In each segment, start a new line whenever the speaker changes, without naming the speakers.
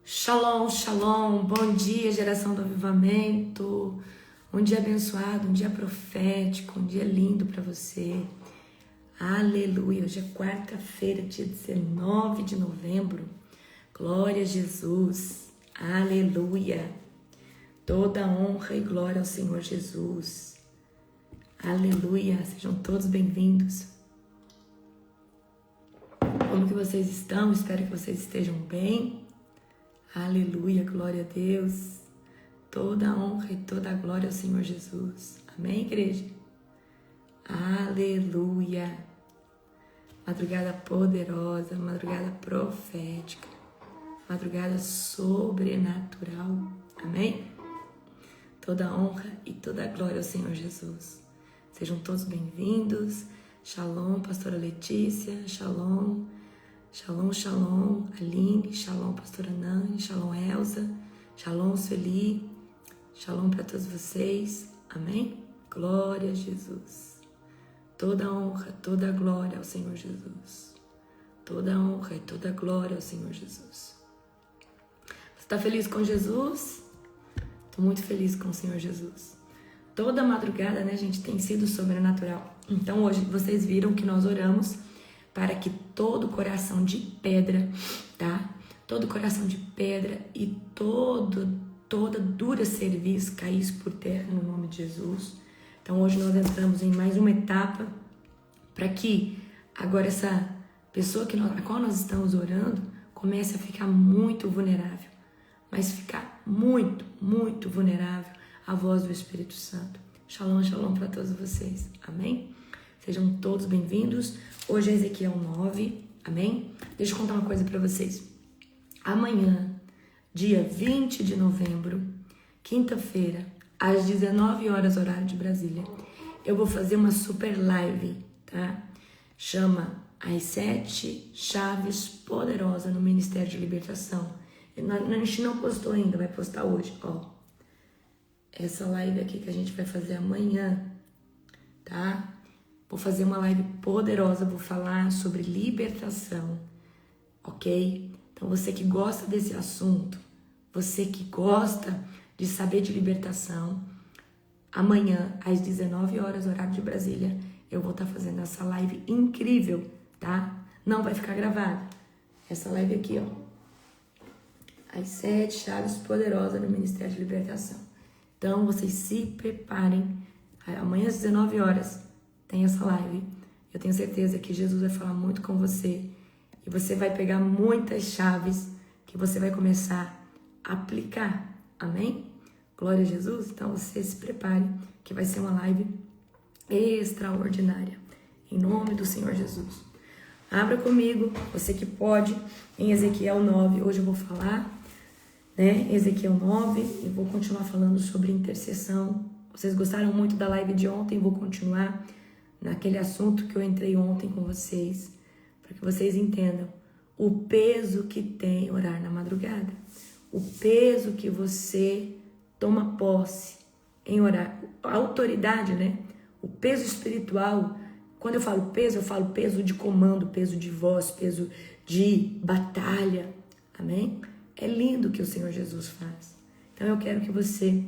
Shalom, shalom, bom dia, geração do avivamento, um dia abençoado, um dia profético, um dia lindo para você, aleluia. Hoje é quarta-feira, dia 19 de novembro, glória a Jesus, aleluia, toda honra e glória ao Senhor Jesus, aleluia, sejam todos bem-vindos. Como que vocês estão? Espero que vocês estejam bem. Aleluia, glória a Deus. Toda a honra e toda a glória ao Senhor Jesus. Amém, igreja? Aleluia. Madrugada poderosa, madrugada profética, madrugada sobrenatural. Amém? Toda a honra e toda a glória ao Senhor Jesus. Sejam todos bem-vindos. Shalom, pastora Letícia. Shalom. Shalom, shalom, Aline, shalom, pastora Nani, shalom, Elza, shalom, Sueli, shalom para todos vocês, amém? Glória a Jesus, toda honra, toda glória ao Senhor Jesus, toda honra e toda glória ao Senhor Jesus. Você está feliz com Jesus? Estou muito feliz com o Senhor Jesus. Toda madrugada, né, gente, tem sido sobrenatural. Então hoje vocês viram que nós oramos para que todo coração de pedra, tá? Todo coração de pedra e toda dura cerviz caísse por terra no nome de Jesus. Então hoje nós entramos em mais uma etapa para que agora essa pessoa a qual nós estamos orando comece a ficar muito vulnerável, mas ficar muito, muito vulnerável à voz do Espírito Santo. Shalom, shalom para todos vocês. Amém? Sejam todos bem-vindos. Hoje é Ezequiel 9, amém? Deixa eu contar uma coisa para vocês. Amanhã, dia 20 de novembro, quinta-feira, às 19 horas, horário de Brasília, eu vou fazer uma super live, tá? Chama As 7 Chaves Poderosas no Ministério de Libertação. A gente não postou ainda, vai postar hoje, ó. Essa live aqui que a gente vai fazer amanhã, tá? Vou fazer uma live poderosa, vou falar sobre libertação, ok? Então você que gosta desse assunto, você que gosta de saber de libertação, amanhã às 19 horas, horário de Brasília, eu vou estar fazendo essa live incrível, tá? Não vai ficar gravada. Essa live aqui, ó. As 7 chaves poderosas no Ministério de Libertação. Então vocês se preparem. Amanhã às 19 horas. Tem essa live. Eu tenho certeza que Jesus vai falar muito com você e você vai pegar muitas chaves que você vai começar a aplicar. Amém? Glória a Jesus. Então você se prepare que vai ser uma live extraordinária. Em nome do Senhor Jesus. Abra comigo, você que pode, em Ezequiel 9. Hoje eu vou falar, né? Ezequiel 9. Eu vou continuar falando sobre intercessão. Vocês gostaram muito da live de ontem, vou continuar naquele assunto que eu entrei ontem com vocês, para que vocês entendam o peso que tem orar na madrugada, o peso que você toma posse em orar, a autoridade, né? O peso espiritual. Quando eu falo peso de comando, peso de voz, peso de batalha, amém? É lindo o que o Senhor Jesus faz. Então eu quero que você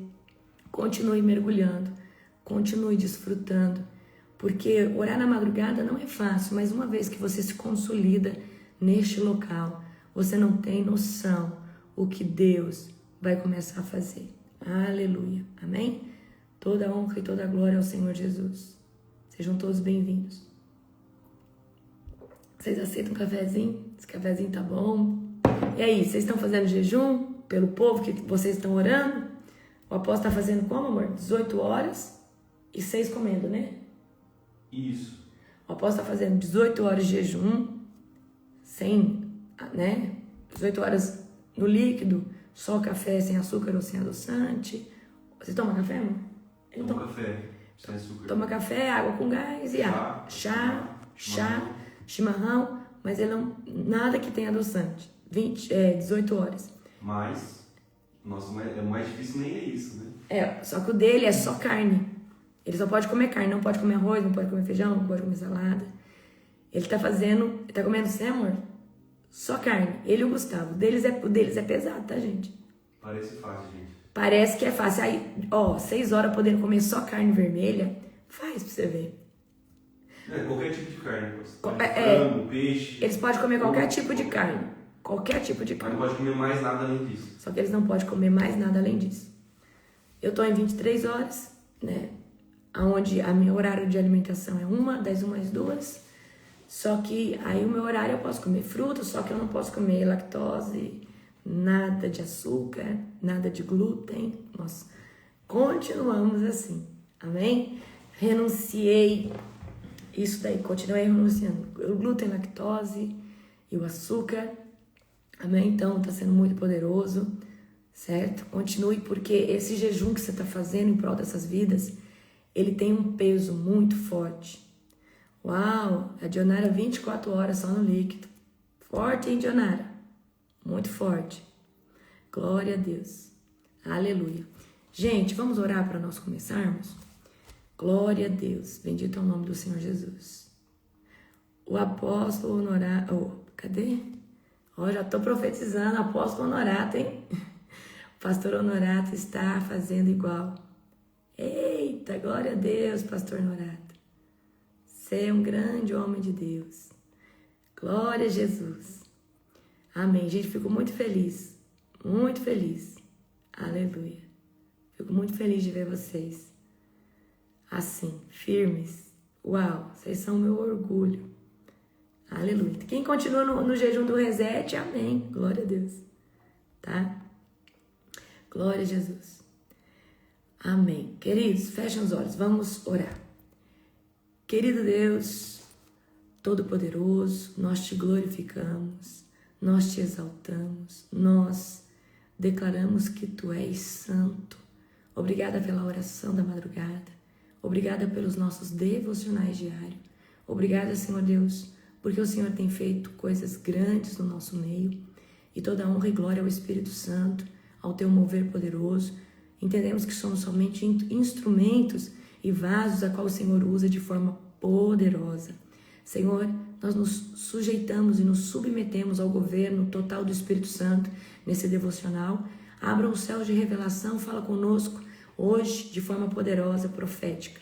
continue mergulhando, continue desfrutando, porque orar na madrugada não é fácil, mas uma vez que você se consolida neste local, você não tem noção o que Deus vai começar a fazer. Aleluia, amém? Toda a honra e toda a glória ao Senhor Jesus. Sejam todos bem-vindos. Vocês aceitam um cafezinho? Esse cafezinho tá bom? E aí, vocês estão fazendo jejum pelo povo que vocês estão orando? O apóstolo está fazendo como, amor? 18 horas e 6 comendo, né?
Isso.
O apóstolo está fazendo 18 horas de jejum, sem, né? 18 horas no líquido, só café sem açúcar ou sem adoçante. Você toma café, amor? Ele
toma café sem açúcar.
Toma café, água com gás e água. Chá, chimarrão, mas ele não, nada que tenha adoçante. 18 horas.
Mas, nossa, o mais difícil nem é isso, né?
Só que o dele é só carne. Ele só pode comer carne, não pode comer arroz, não pode comer feijão, não pode comer salada. Ele tá comendo sem, amor? Só carne. Ele e o Gustavo. O deles é pesado, tá, gente?
Parece fácil, gente.
Parece que é fácil. Aí, 6 horas podendo comer só carne vermelha, faz pra você ver.
Qualquer tipo de carne.
Frango,
peixe.
Eles podem comer qualquer tipo de carne. Qualquer tipo de carne.
Mas não pode comer mais nada além disso.
Só que eles não podem comer mais nada além disso. Eu tô em 23 horas, né? Onde a meu horário de alimentação é das 1 às 2. Só que aí o meu horário eu posso comer fruta, só que eu não posso comer lactose, nada de açúcar, nada de glúten. Nós continuamos assim, amém? Renunciei, isso daí, continuei renunciando. O glúten, lactose e o açúcar, amém? Então tá sendo muito poderoso, certo? Continue, porque esse jejum que você tá fazendo em prol dessas vidas, ele tem um peso muito forte. Uau, a Dionara 24 horas só no líquido. Forte, hein, Dionara? Muito forte. Glória a Deus. Aleluia. Gente, vamos orar para nós começarmos? Glória a Deus. Bendito é o nome do Senhor Jesus. O apóstolo Honorato... cadê? Já estou profetizando. Apóstolo Honorato, hein? O pastor Honorato está fazendo igual. Eita, glória a Deus, pastor Honorato. Você é um grande homem de Deus. Glória a Jesus. Amém. Gente, fico muito feliz. Muito feliz. Aleluia. Fico muito feliz de ver vocês assim, firmes. Uau, vocês são meu orgulho. Aleluia. Quem continua no jejum do reset, amém. Glória a Deus. Tá? Glória a Jesus. Amém. Queridos, fechem os olhos. Vamos orar. Querido Deus, Todo-Poderoso, nós te glorificamos, nós te exaltamos, nós declaramos que tu és santo. Obrigada pela oração da madrugada, obrigada pelos nossos devocionais diários. Obrigada, Senhor Deus, porque o Senhor tem feito coisas grandes no nosso meio e toda honra e glória ao Espírito Santo, ao teu mover poderoso. Entendemos que somos somente instrumentos e vasos a qual o Senhor usa de forma poderosa. Senhor, nós nos sujeitamos e nos submetemos ao governo total do Espírito Santo nesse devocional. Abra os céus de revelação, fala conosco hoje de forma poderosa, profética.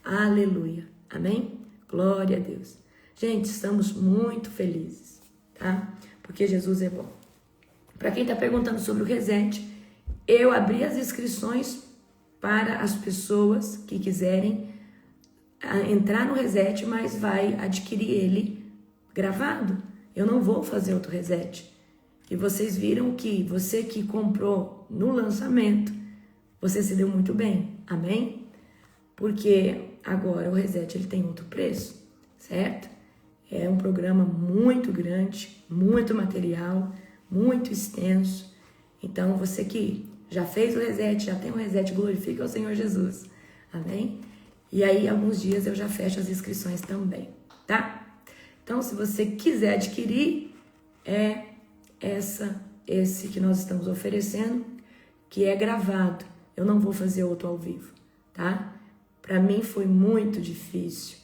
Aleluia. Amém? Glória a Deus. Gente, estamos muito felizes, tá? Porque Jesus é bom. Para quem está perguntando sobre o reset, eu abri as inscrições para as pessoas que quiserem entrar no reset, mas vai adquirir ele gravado. Eu não vou fazer outro reset. E vocês viram que você que comprou no lançamento, você se deu muito bem. Amém? Porque agora o reset ele tem outro preço, certo? É um programa muito grande, muito material, muito extenso. Então você que já fez o reset, já tem o reset, glorifica o Senhor Jesus. Amém? E aí, alguns dias eu já fecho as inscrições também, tá? Então, se você quiser adquirir, esse que nós estamos oferecendo, que é gravado. Eu não vou fazer outro ao vivo, tá? Para mim foi muito difícil,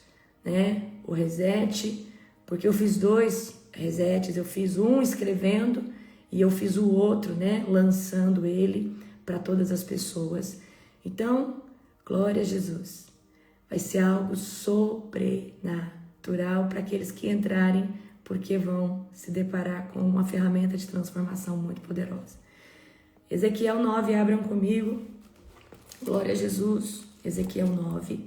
né? O reset, porque eu fiz 2 resets, eu fiz um escrevendo e eu fiz o outro, né? Lançando ele para todas as pessoas. Então, glória a Jesus. Vai ser algo sobrenatural para aqueles que entrarem, porque vão se deparar com uma ferramenta de transformação muito poderosa. Ezequiel 9, abram comigo. Glória a Jesus. Ezequiel 9.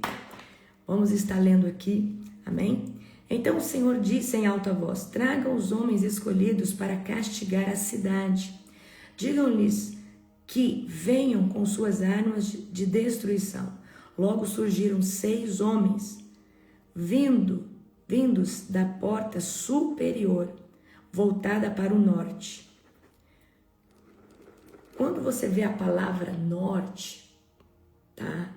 Vamos estar lendo aqui. Amém? Então o Senhor disse em alta voz: traga os homens escolhidos para castigar a cidade. Digam-lhes que venham com suas armas de destruição. Logo surgiram 6 homens, vindos da porta superior, voltada para o norte. Quando você vê a palavra norte, tá?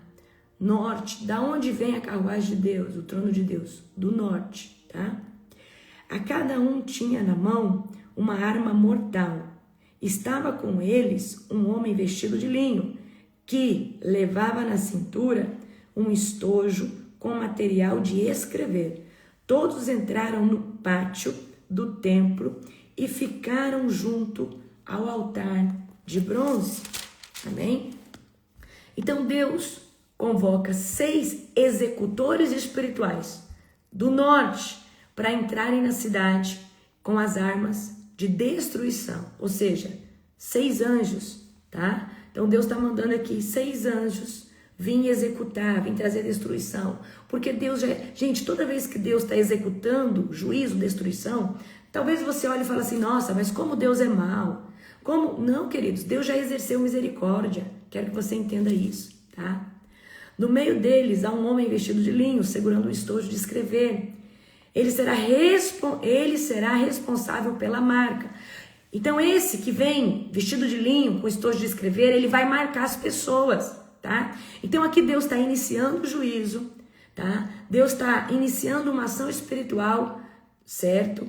Norte, da onde vem a carruagem de Deus, o trono de Deus? Do norte, tá? A cada um tinha na mão uma arma mortal. Estava com eles um homem vestido de linho, que levava na cintura um estojo com material de escrever. Todos entraram no pátio do templo e ficaram junto ao altar de bronze. Amém? Então Deus convoca 6 executores espirituais do norte para entrarem na cidade com as armas de destruição, ou seja, 6 anjos, tá? Então Deus está mandando aqui 6 anjos vir executar, vir trazer destruição, porque Deus já... Gente, toda vez que Deus está executando juízo, destruição, talvez você olhe e fale assim, nossa, mas como Deus é mau? Como? Não, queridos, Deus já exerceu misericórdia, quero que você entenda isso, tá? No meio deles há um homem vestido de linho, segurando um estojo de escrever. Ele será responsável pela marca. Então esse que vem vestido de linho, com estojo de escrever, ele vai marcar as pessoas, tá? Então aqui Deus está iniciando o juízo, tá? Deus está iniciando uma ação espiritual, certo?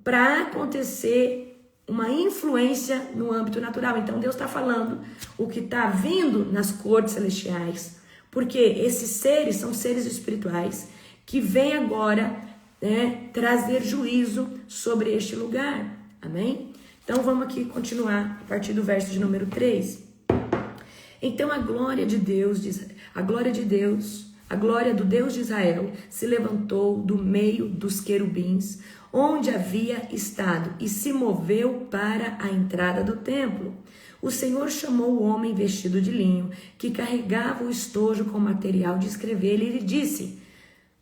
Para acontecer uma influência no âmbito natural. Então Deus está falando o que está vindo nas cortes celestiais, porque esses seres são seres espirituais que vêm agora, né, trazer juízo sobre este lugar. Amém? Então vamos aqui continuar a partir do verso de número 3. Então a glória do Deus de Israel se levantou do meio dos querubins, onde havia estado, e se moveu para a entrada do templo. O Senhor chamou o homem vestido de linho, que carregava o estojo com material de escrever, e lhe disse: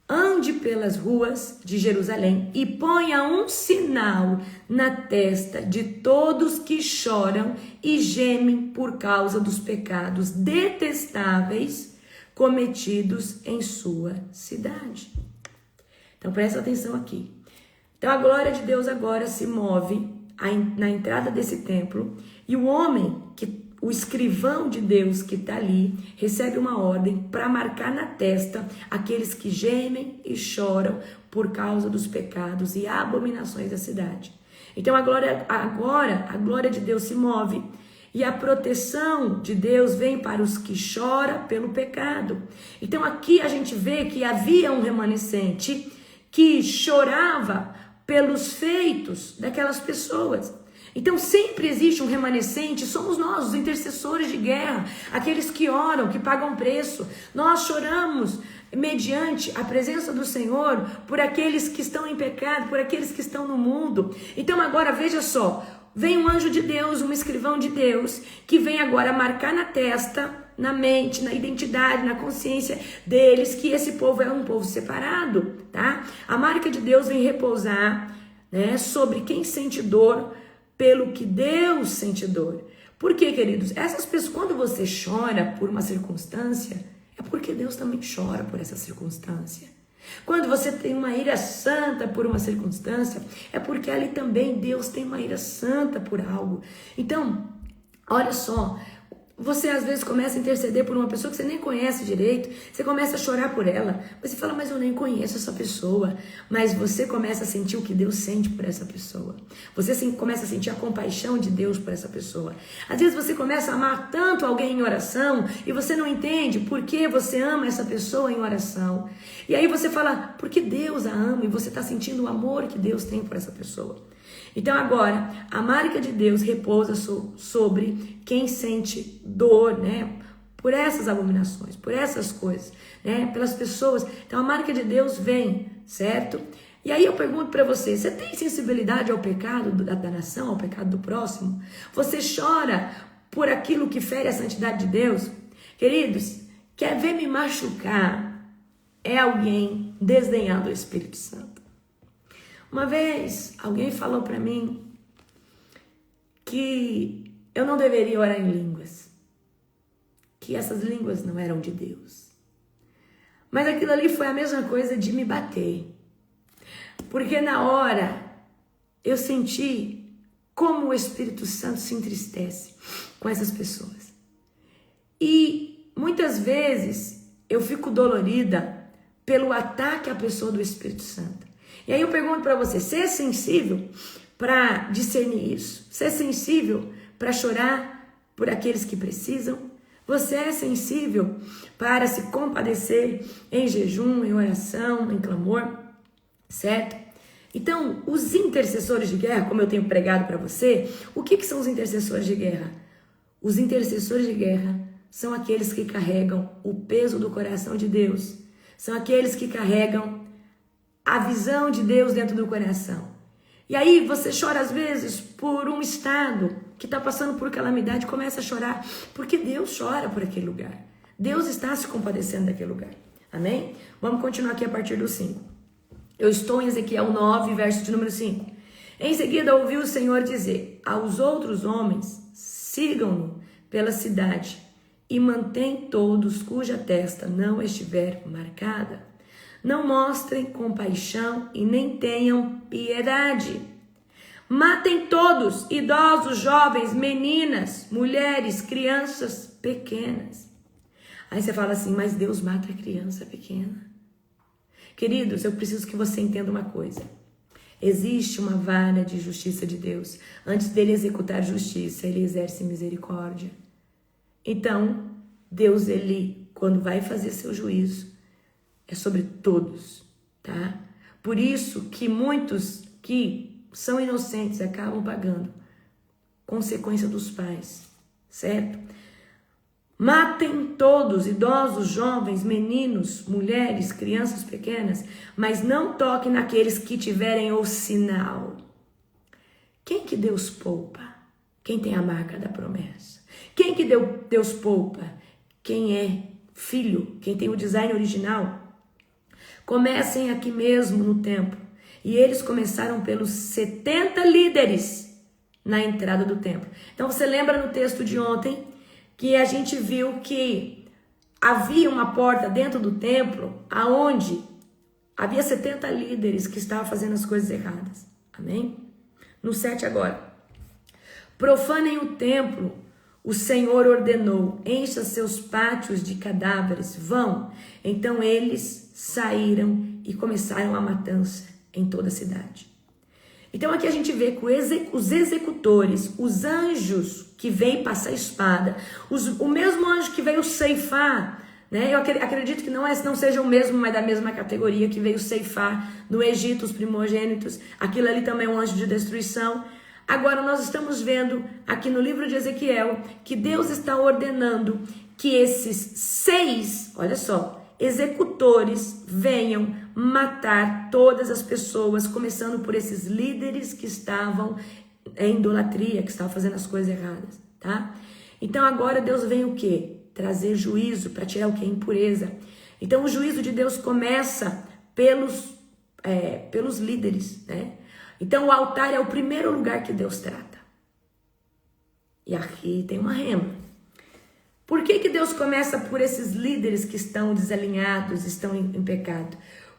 ande pelas ruas de Jerusalém e ponha um sinal na testa de todos que choram e gemem por causa dos pecados detestáveis cometidos em sua cidade. Então presta atenção aqui. Então a glória de Deus agora se move na entrada desse templo, e o homem, o escrivão de Deus que está ali, recebe uma ordem para marcar na testa aqueles que gemem e choram por causa dos pecados e abominações da cidade. Então agora a glória de Deus se move e a proteção de Deus vem para os que choram pelo pecado. Então aqui a gente vê que havia um remanescente que chorava pelos feitos daquelas pessoas. Então sempre existe um remanescente, somos nós, os intercessores de guerra, aqueles que oram, que pagam preço. Nós choramos mediante a presença do Senhor por aqueles que estão em pecado, por aqueles que estão no mundo. Então agora veja só, vem um anjo de Deus, um escrivão de Deus, que vem agora marcar na testa, na mente, na identidade, na consciência deles, que esse povo é um povo separado, tá? A marca de Deus vem repousar, né, sobre quem sente dor, pelo que Deus sente dor. Por quê, queridos? Essas pessoas, quando você chora por uma circunstância, é porque Deus também chora por essa circunstância. Quando você tem uma ira santa por uma circunstância, é porque ali também Deus tem uma ira santa por algo. Então, olha só, você às vezes começa a interceder por uma pessoa que você nem conhece direito, você começa a chorar por ela, você fala, mas eu nem conheço essa pessoa, mas você começa a sentir o que Deus sente por essa pessoa, você começa a sentir a compaixão de Deus por essa pessoa. Às vezes você começa a amar tanto alguém em oração e você não entende por que você ama essa pessoa em oração, e aí você fala, porque Deus a ama, e você está sentindo o amor que Deus tem por essa pessoa. Então agora, a marca de Deus repousa sobre quem sente dor, né? Por essas abominações, por essas coisas, né? Pelas pessoas. Então a marca de Deus vem, certo? E aí eu pergunto para você, você tem sensibilidade ao pecado da nação, ao pecado do próximo? Você chora por aquilo que fere a santidade de Deus? Queridos, quer ver me machucar? É alguém desdenhando o Espírito Santo. Uma vez, alguém falou para mim que eu não deveria orar em línguas, que essas línguas não eram de Deus. Mas aquilo ali foi a mesma coisa de me bater, porque na hora eu senti como o Espírito Santo se entristece com essas pessoas. E muitas vezes eu fico dolorida pelo ataque à pessoa do Espírito Santo. E aí eu pergunto para você, você é sensível para discernir isso? Você é sensível para chorar por aqueles que precisam? Você é sensível para se compadecer em jejum, em oração, em clamor? Certo? Então, os intercessores de guerra, como eu tenho pregado para você, o que são os intercessores de guerra? Os intercessores de guerra são aqueles que carregam o peso do coração de Deus. São aqueles que carregam a visão de Deus dentro do coração. E aí você chora às vezes por um estado que está passando por calamidade, começa a chorar, porque Deus chora por aquele lugar. Deus está se compadecendo daquele lugar. Amém? Vamos continuar aqui a partir do 5. Eu estou em Ezequiel 9, verso de número 5. Em seguida ouvi o Senhor dizer: aos outros homens, sigam-no pela cidade e mantém todos cuja testa não estiver marcada. Não mostrem compaixão e nem tenham piedade. Matem todos, idosos, jovens, meninas, mulheres, crianças pequenas. Aí você fala assim, mas Deus mata a criança pequena. Queridos, eu preciso que você entenda uma coisa. Existe uma vara de justiça de Deus. Antes dele executar justiça, ele exerce misericórdia. Então, Deus, ele, quando vai fazer seu juízo, é sobre todos, tá? Por isso que muitos que são inocentes acabam pagando consequência dos pais, certo? Matem todos, idosos, jovens, meninos, mulheres, crianças pequenas, mas não toquem naqueles que tiverem o sinal. Quem que Deus poupa? Quem tem a marca da promessa. Quem que Deus poupa? Quem é filho, quem tem o design original. Comecem aqui mesmo no templo. E eles começaram pelos 70 líderes na entrada do templo. Então você lembra no texto de ontem que a gente viu que havia uma porta dentro do templo aonde havia 70 líderes que estavam fazendo as coisas erradas. Amém? No 7 agora. Profanem o templo, o Senhor ordenou, encha seus pátios de cadáveres, vão. Então eles saíram e começaram a matança em toda a cidade. Então aqui a gente vê que os executores, os anjos que veio passar a espada, o mesmo anjo que veio ceifar, né? Eu acredito que não seja o mesmo, mas da mesma categoria, que veio ceifar no Egito os primogênitos, aquilo ali também é um anjo de destruição. Agora nós estamos vendo aqui no livro de Ezequiel que Deus está ordenando que esses 6, olha só, executores venham matar todas as pessoas, começando por esses líderes que estavam em idolatria, que estavam fazendo as coisas erradas, tá? Então agora Deus vem o quê? Trazer juízo para tirar o quê? Impureza. Então o juízo de Deus começa pelos líderes, né? Então o altar é o primeiro lugar que Deus trata. E aqui tem uma rema. Por que Deus começa por esses líderes que estão desalinhados, estão em pecado?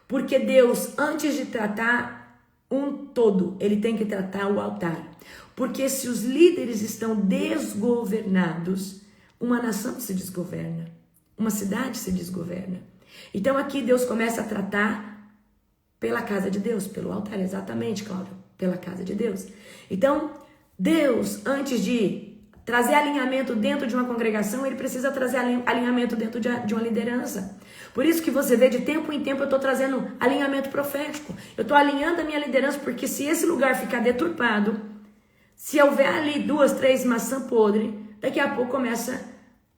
Porque Deus, antes de tratar um todo, ele tem que tratar o altar. Porque se os líderes estão desgovernados, uma nação se desgoverna, uma cidade se desgoverna. Então aqui Deus começa a tratar pela casa de Deus, pelo altar, exatamente, Cláudio, pela casa de Deus. Então, Deus, antes de trazer alinhamento dentro de uma congregação, ele precisa trazer alinhamento dentro de uma liderança. Por isso que você vê, de tempo em tempo, eu estou trazendo alinhamento profético. Eu estou alinhando a minha liderança, porque se esse lugar ficar deturpado, se houver ali 2, 3 maçãs podres, daqui a pouco começa a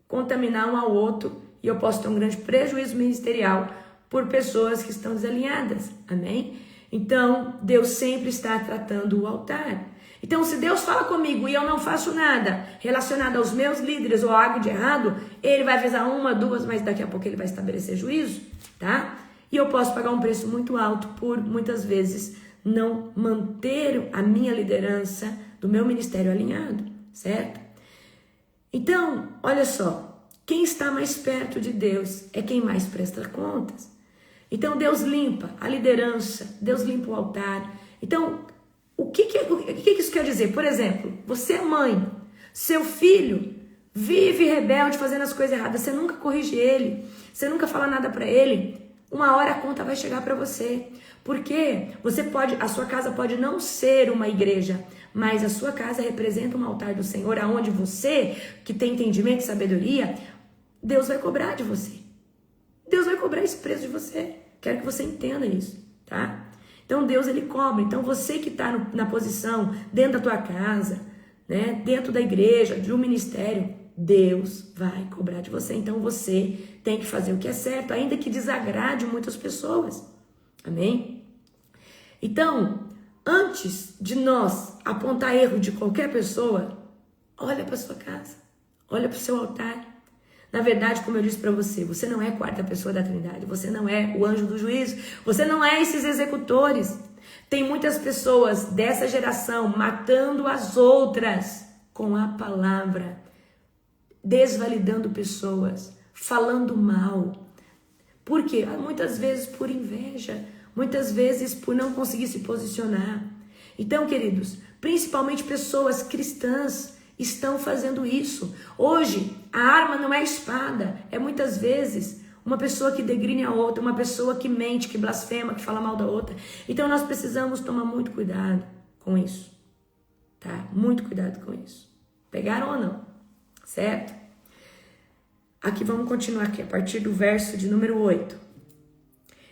contaminar um ao outro, e eu posso ter um grande prejuízo ministerial por pessoas que estão desalinhadas. Amém? Então, Deus sempre está tratando o altar. Então, se Deus fala comigo e eu não faço nada relacionado aos meus líderes ou algo de errado, ele vai avisar 1, 2, mas daqui a pouco ele vai estabelecer juízo, tá? E eu posso pagar um preço muito alto por, muitas vezes, não manter a minha liderança do meu ministério alinhado, certo? Então, olha só, quem está mais perto de Deus é quem mais presta contas. Então, Deus limpa a liderança, Deus limpa o altar. Então, o que isso quer dizer? Por exemplo, você é mãe, seu filho vive rebelde fazendo as coisas erradas, você nunca corrige ele, você nunca fala nada para ele, uma hora a conta vai chegar para você. Porque a sua casa pode não ser uma igreja, mas a sua casa representa um altar do Senhor, aonde você, que tem entendimento e sabedoria, Deus vai cobrar de você. Deus vai cobrar esse preço de você. Quero que você entenda isso, tá? Então Deus, ele cobra. Então você que está na posição, dentro da tua casa, né, dentro da igreja, de um ministério, Deus vai cobrar de você. Então você tem que fazer o que é certo, ainda que desagrade muitas pessoas. Amém? Então, antes de nós apontar erro de qualquer pessoa, olha para sua casa, olha para o seu altar. Na verdade, como eu disse para você, você não é a quarta pessoa da Trindade, você não é o anjo do juízo, você não é esses executores. Tem muitas pessoas dessa geração matando as outras com a palavra, desvalidando pessoas, falando mal. Por quê? Muitas vezes por inveja, muitas vezes por não conseguir se posicionar. Então, queridos, principalmente pessoas cristãs estão fazendo isso. Hoje, a arma não é a espada, é muitas vezes uma pessoa que degrine a outra, uma pessoa que mente, que blasfema, que fala mal da outra. Então, nós precisamos tomar muito cuidado com isso, tá? Muito cuidado com isso. Pegaram ou não? Certo? Aqui vamos continuar aqui, a partir do verso de número 8.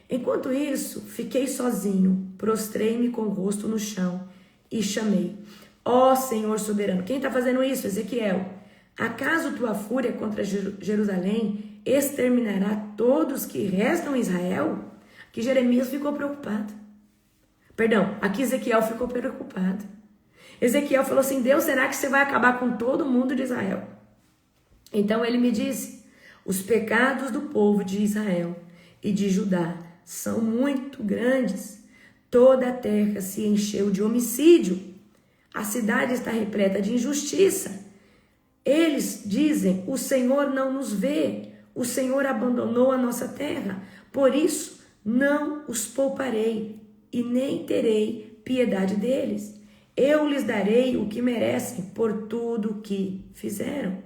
Enquanto isso, fiquei sozinho, prostrei-me com o rosto no chão e chamei: ó Senhor soberano. Quem está fazendo isso? Ezequiel. Acaso tua fúria contra Jerusalém exterminará todos que restam em Israel? Aqui Jeremias ficou preocupado. Perdão, aqui Ezequiel ficou preocupado. Ezequiel falou assim: Deus, será que você vai acabar com todo mundo de Israel? Então ele me disse: os pecados do povo de Israel e de Judá são muito grandes. Toda a terra se encheu de homicídio. A cidade está repleta de injustiça. Eles dizem: o Senhor não nos vê. O Senhor abandonou a nossa terra. Por isso, não os pouparei e nem terei piedade deles. Eu lhes darei o que merecem por tudo o que fizeram.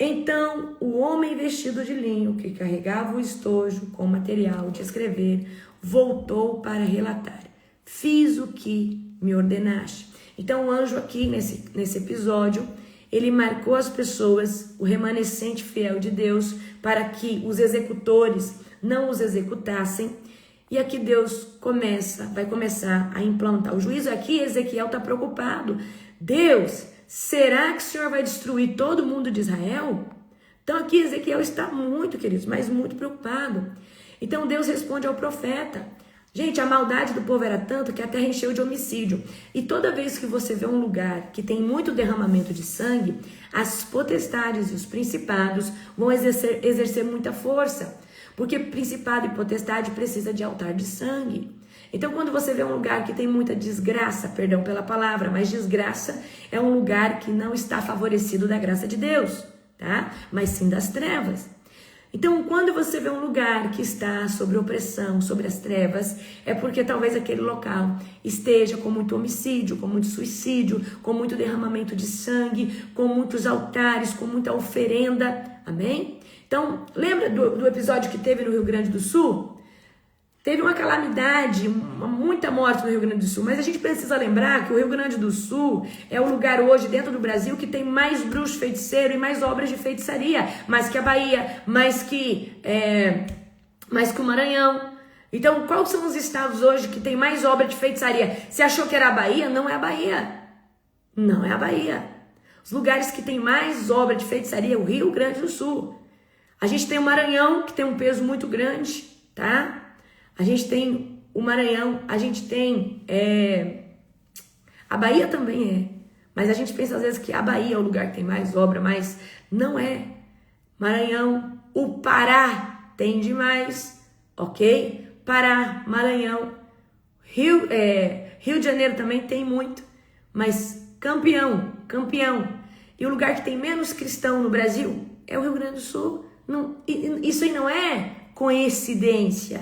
Então, o homem vestido de linho, que carregava o estojo com material de escrever, voltou para relatar: fiz o que me ordenaste. Então, o anjo aqui, nesse episódio, ele marcou as pessoas, o remanescente fiel de Deus, para que os executores não os executassem. E aqui Deus vai começar a implantar o juízo. Aqui Ezequiel está preocupado. Deus, será que o Senhor vai destruir todo mundo de Israel? Então aqui Ezequiel está muito, queridos, mas muito preocupado. Então Deus responde ao profeta: gente, a maldade do povo era tanto que a terra encheu de homicídio. E toda vez que você vê um lugar que tem muito derramamento de sangue, as potestades e os principados vão exercer muita força. Porque principado e potestade precisa de altar de sangue. Então, quando você vê um lugar que tem muita desgraça, perdão pela palavra, mas desgraça é um lugar que não está favorecido da graça de Deus, tá? Mas sim das trevas. Então, quando você vê um lugar que está sobre opressão, sobre as trevas, é porque talvez aquele local esteja com muito homicídio, com muito suicídio, com muito derramamento de sangue, com muitos altares, com muita oferenda. Amém? Então, lembra do episódio que teve no Rio Grande do Sul? Teve uma calamidade, muita morte no Rio Grande do Sul, mas a gente precisa lembrar que o Rio Grande do Sul é o lugar hoje dentro do Brasil que tem mais bruxo feiticeiro e mais obras de feitiçaria, mais que a Bahia, mais que o Maranhão. Então, quais são os estados hoje que tem mais obra de feitiçaria? Você achou que era a Bahia? Não é a Bahia. Não é a Bahia. Os lugares que tem mais obra de feitiçaria é o Rio Grande do Sul. A gente tem o Maranhão, que tem um peso muito grande, tá? A gente tem o Maranhão, a gente tem a Bahia também mas a gente pensa às vezes que a Bahia é o lugar que tem mais obra, mas não é. Maranhão, o Pará tem demais, ok? Pará, Maranhão, Rio de Janeiro também tem muito, mas campeão. E o lugar que tem menos cristão no Brasil é o Rio Grande do Sul. Não, isso aí não é coincidência,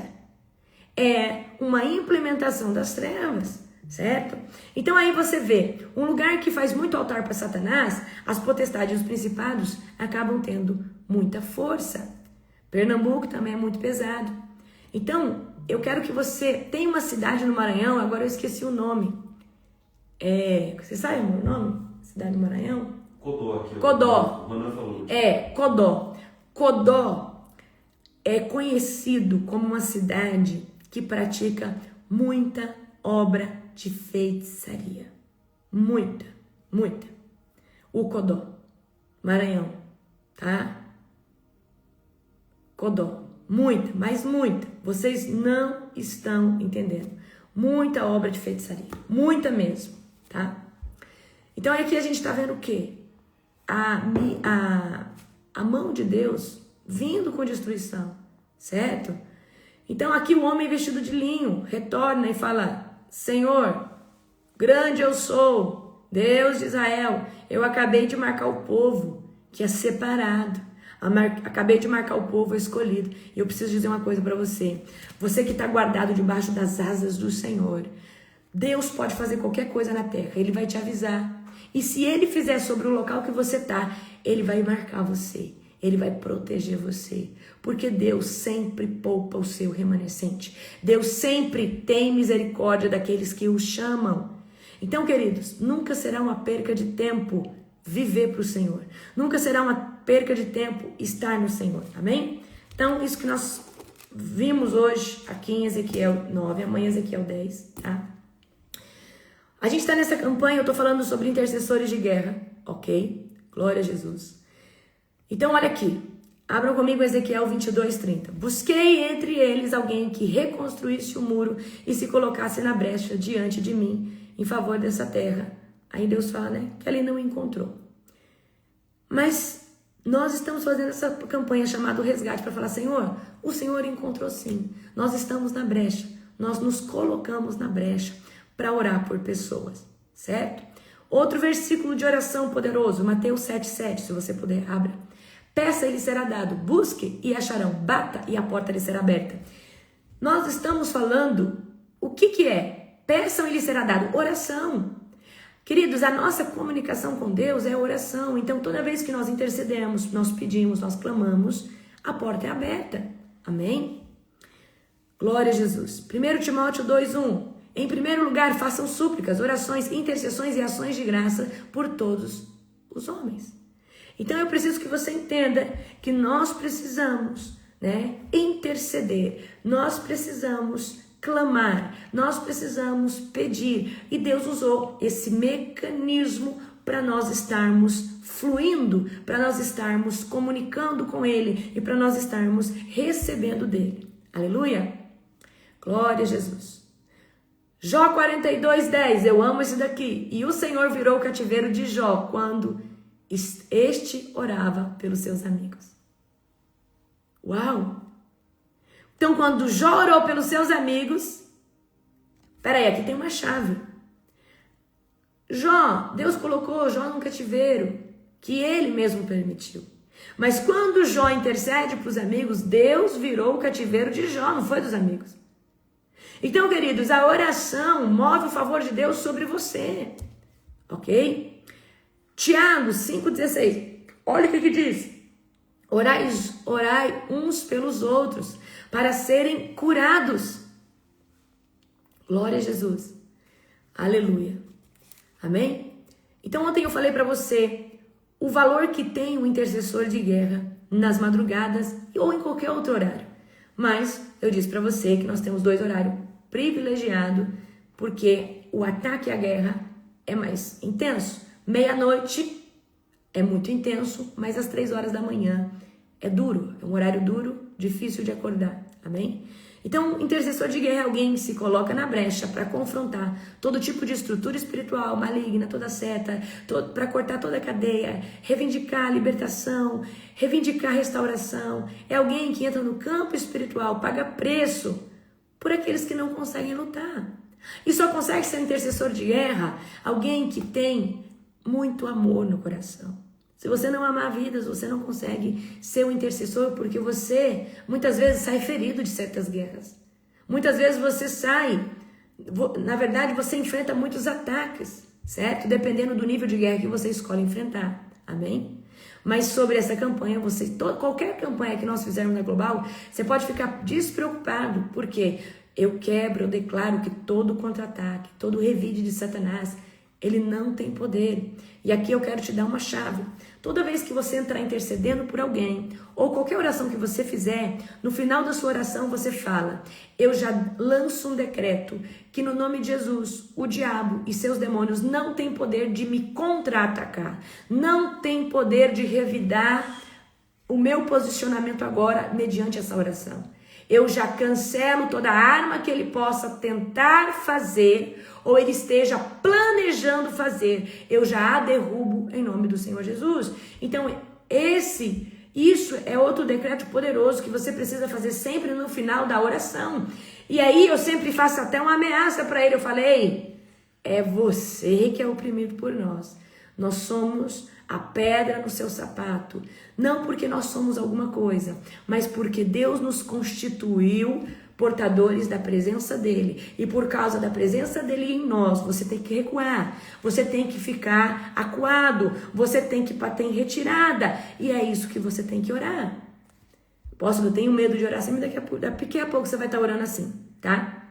é uma implementação das trevas, certo? Então aí você vê, um lugar que faz muito altar para Satanás, as potestades e os principados acabam tendo muita força. Pernambuco também é muito pesado. Então, eu quero que você tenha uma cidade no Maranhão, agora eu esqueci o nome. Você sabe o nome? Cidade do Maranhão?
Codó. Aqui,
Codó.
Manoel falou.
Codó. Codó é conhecido como uma cidade que pratica muita obra de feitiçaria. Muita, muita. O Codó, Maranhão, tá? Codó, muita, mas muita. Vocês não estão entendendo. Muita obra de feitiçaria, muita mesmo, tá? Então aqui a gente está vendo o quê? A mão de Deus vindo com destruição, certo? Então aqui o homem vestido de linho retorna e fala: Senhor, grande eu sou, Deus de Israel, eu acabei de marcar o povo que é separado, acabei de marcar o povo escolhido. E eu preciso dizer uma coisa para você, você que está guardado debaixo das asas do Senhor, Deus pode fazer qualquer coisa na terra, Ele vai te avisar. E se Ele fizer sobre o local que você está, Ele vai marcar você, Ele vai proteger você. Porque Deus sempre poupa o seu remanescente. Deus sempre tem misericórdia daqueles que o chamam. Então, queridos, nunca será uma perca de tempo viver para o Senhor. Nunca será uma perca de tempo estar no Senhor. Amém? Então, isso que nós vimos hoje aqui em Ezequiel 9, amanhã Ezequiel 10, tá? A gente está nessa campanha, eu estou falando sobre intercessores de guerra, ok? Glória a Jesus. Então, olha aqui. Abram comigo Ezequiel 22:30. Busquei entre eles alguém que reconstruísse o muro e se colocasse na brecha diante de mim, em favor dessa terra. Aí Deus fala, né, que ele não encontrou. Mas nós estamos fazendo essa campanha chamada Resgate para falar, Senhor, o Senhor encontrou sim. Nós estamos na brecha, nós nos colocamos na brecha para orar por pessoas, certo? Outro versículo de oração poderoso, Mateus 7:7, se você puder, abra. Peça e lhe será dado, busque e acharão, bata e a porta lhe será aberta. Nós estamos falando, o que é? Peçam e lhe será dado, oração. Queridos, a nossa comunicação com Deus é oração. Então, toda vez que nós intercedemos, nós pedimos, nós clamamos, a porta é aberta. Amém? Glória a Jesus. 1 Timóteo 2:1. Em primeiro lugar, façam súplicas, orações, intercessões e ações de graça por todos os homens. Então, eu preciso que você entenda que nós precisamos, interceder, nós precisamos clamar, nós precisamos pedir. E Deus usou esse mecanismo para nós estarmos fluindo, para nós estarmos comunicando com Ele e para nós estarmos recebendo dEle. Aleluia! Glória a Jesus. Jó 42:10, eu amo esse daqui. E o Senhor virou o cativeiro de Jó quando este orava pelos seus amigos. Uau! Então, quando Jó orou pelos seus amigos, peraí, aqui tem uma chave. Deus colocou Jó num cativeiro que ele mesmo permitiu. Mas quando Jó intercede para os amigos, Deus virou o cativeiro de Jó, não foi dos amigos. Então, queridos, a oração move o favor de Deus sobre você, ok? Tiago 5,16, olha o que diz. Orai uns pelos outros, para serem curados. Glória a Jesus. Aleluia. Amém? Então, ontem eu falei para você o valor que tem o intercessor de guerra nas madrugadas ou em qualquer outro horário. Mas eu disse para você que nós temos 2 horários privilegiados, porque o ataque à guerra é mais intenso. Meia-noite é muito intenso, mas às 3 horas da manhã é duro, é um horário duro, difícil de acordar, amém? Então, intercessor de guerra é alguém que se coloca na brecha para confrontar todo tipo de estrutura espiritual maligna, toda seta, para cortar toda a cadeia, reivindicar a libertação, reivindicar a restauração. É alguém que entra no campo espiritual, paga preço por aqueles que não conseguem lutar. E só consegue ser intercessor de guerra alguém que tem muito amor no coração. Se você não amar vidas, você não consegue ser um intercessor, porque você muitas vezes sai ferido de certas guerras. Muitas vezes você na verdade você enfrenta muitos ataques, certo? Dependendo do nível de guerra que você escolhe enfrentar, amém? Mas sobre essa campanha, qualquer campanha que nós fizermos na Global, você pode ficar despreocupado, porque eu declaro que todo contra-ataque, todo revide de Satanás, ele não tem poder. E aqui eu quero te dar uma chave. Toda vez que você entrar intercedendo por alguém, ou qualquer oração que você fizer, no final da sua oração você fala: eu já lanço um decreto que no nome de Jesus, o diabo e seus demônios não têm poder de me contra-atacar, não tem poder de revidar o meu posicionamento agora mediante essa oração. Eu já cancelo toda arma que ele possa tentar fazer ou ele esteja planejando fazer. Eu já a derrubo em nome do Senhor Jesus. Então, isso é outro decreto poderoso que você precisa fazer sempre no final da oração. E aí eu sempre faço até uma ameaça para ele. Eu falei: é você que é oprimido por nós. Nós somos a pedra no seu sapato, não porque nós somos alguma coisa, mas porque Deus nos constituiu portadores da presença dele, e por causa da presença dele em nós, você tem que recuar, você tem que ficar acuado, você tem que bater em retirada, e é isso que você tem que orar. Eu tenho medo de orar assim, mas daqui a pouco você vai estar orando assim, tá?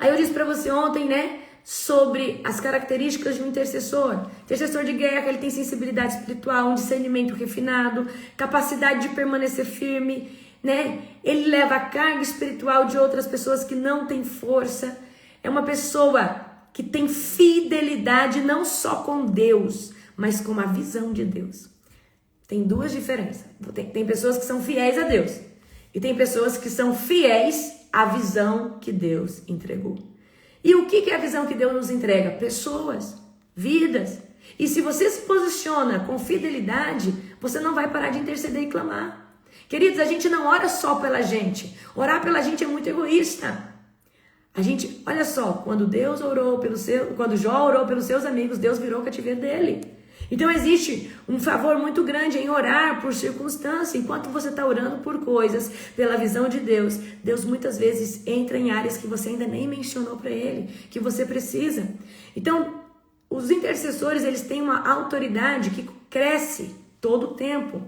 Aí eu disse pra você ontem, né, sobre as características de um intercessor. Intercessor de guerra, ele tem sensibilidade espiritual, um discernimento refinado, capacidade de permanecer firme, né? Ele leva a carga espiritual de outras pessoas que não têm força. É uma pessoa que tem fidelidade não só com Deus, mas com a visão de Deus. Tem duas diferenças. Tem pessoas que são fiéis a Deus e tem pessoas que são fiéis à visão que Deus entregou. E o que é a visão que Deus nos entrega? Pessoas, vidas. E se você se posiciona com fidelidade, você não vai parar de interceder e clamar. Queridos, a gente não ora só pela gente. Orar pela gente é muito egoísta. Olha só, quando Jó orou pelos seus amigos, Deus virou o cativeiro dele. Então existe um favor muito grande em orar por circunstância. Enquanto você está orando por coisas, pela visão de Deus, Deus muitas vezes entra em áreas que você ainda nem mencionou para Ele, que você precisa. Então, os intercessores, eles têm uma autoridade que cresce todo o tempo.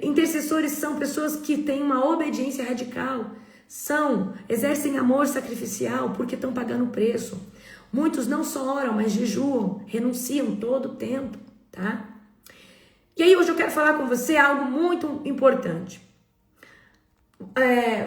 Intercessores são pessoas que têm uma obediência radical, exercem amor sacrificial porque estão pagando o preço. Muitos não só oram, mas jejuam, renunciam todo o tempo, tá? E aí hoje eu quero falar com você algo muito importante.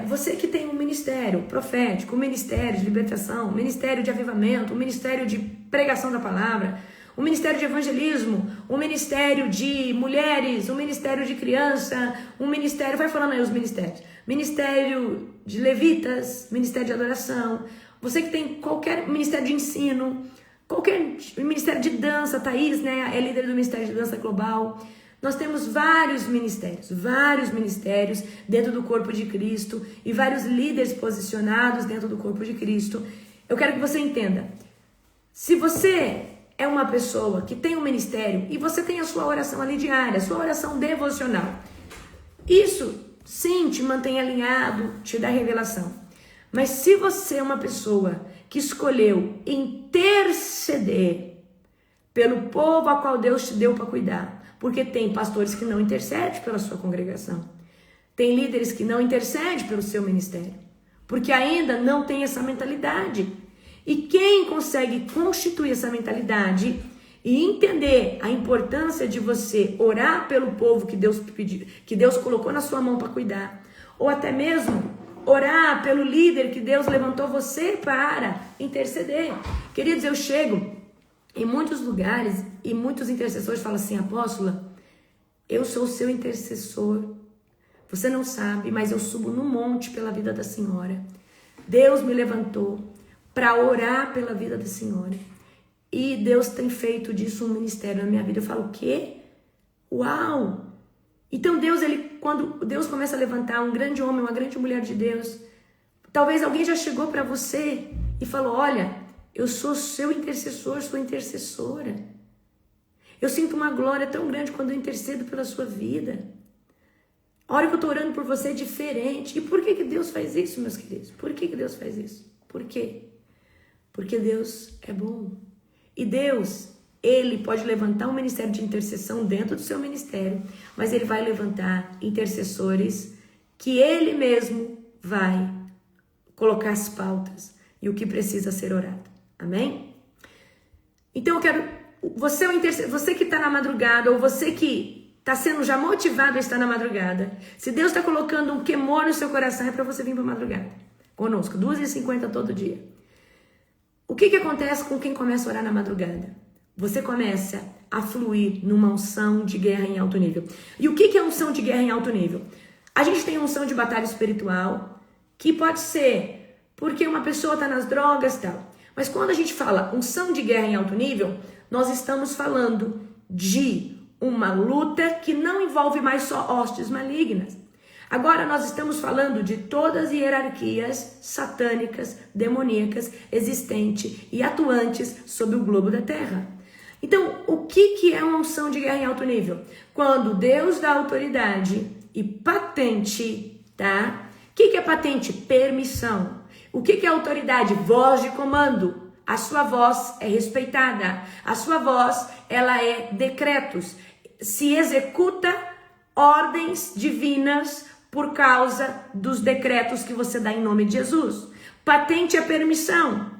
Você que tem um ministério profético, um ministério de libertação, um ministério de avivamento, um ministério de pregação da palavra, um ministério de evangelismo, um ministério de mulheres, um ministério de criança, um ministério, vai falando aí os ministérios, ministério de levitas, ministério de adoração. Você que tem qualquer ministério de ensino, qualquer ministério de dança, Thaís, né, é líder do Ministério de Dança Global. Nós temos vários ministérios dentro do corpo de Cristo e vários líderes posicionados dentro do corpo de Cristo. Eu quero que você entenda, se você é uma pessoa que tem um ministério e você tem a sua oração ali diária, a sua oração devocional, isso sim te mantém alinhado, te dá revelação. Mas se você é uma pessoa que escolheu interceder pelo povo a qual Deus te deu para cuidar, porque tem pastores que não intercedem pela sua congregação, tem líderes que não intercedem pelo seu ministério, porque ainda não tem essa mentalidade. E quem consegue constituir essa mentalidade e entender a importância de você orar pelo povo que Deus pediu, que Deus colocou na sua mão para cuidar, ou até mesmo orar pelo líder que Deus levantou você para interceder. Queridos, eu chego em muitos lugares e muitos intercessores falam assim: apóstola, eu sou o seu intercessor. Você não sabe, mas eu subo no monte pela vida da senhora. Deus me levantou para orar pela vida da senhora. E Deus tem feito disso um ministério na minha vida. Eu falo: o quê? Uau! Então quando Deus começa a levantar um grande homem, uma grande mulher de Deus, talvez alguém já chegou para você e falou: olha, eu sou seu intercessor, sua intercessora. Eu sinto uma glória tão grande quando eu intercedo pela sua vida. A hora que eu estou orando por você é diferente. E por que Deus faz isso, meus queridos? Por que Deus faz isso? Por quê? Porque Deus é bom. E Deus, Ele pode levantar um ministério de intercessão dentro do seu ministério, mas Ele vai levantar intercessores que Ele mesmo vai colocar as pautas e o que precisa ser orado. Amém? Então eu quero você que está na madrugada, ou você que está sendo já motivado a estar na madrugada, se Deus está colocando um queimor no seu coração, é para você vir para a madrugada conosco, 2h50 todo dia. O que acontece com quem começa a orar na madrugada? Você começa a fluir numa unção de guerra em alto nível. E o que é unção de guerra em alto nível? A gente tem unção de batalha espiritual, que pode ser porque uma pessoa está nas drogas e tal. Mas quando a gente fala unção de guerra em alto nível, nós estamos falando de uma luta que não envolve mais só hostes malignas. Agora nós estamos falando de todas as hierarquias satânicas, demoníacas, existentes e atuantes sobre o globo da terra. Então, o que é uma unção de guerra em alto nível? Quando Deus dá autoridade e patente, tá? O que é patente? Permissão. O que é autoridade? Voz de comando. A sua voz é respeitada. A sua voz, ela é decretos. Se executa ordens divinas por causa dos decretos que você dá em nome de Jesus. Patente é permissão.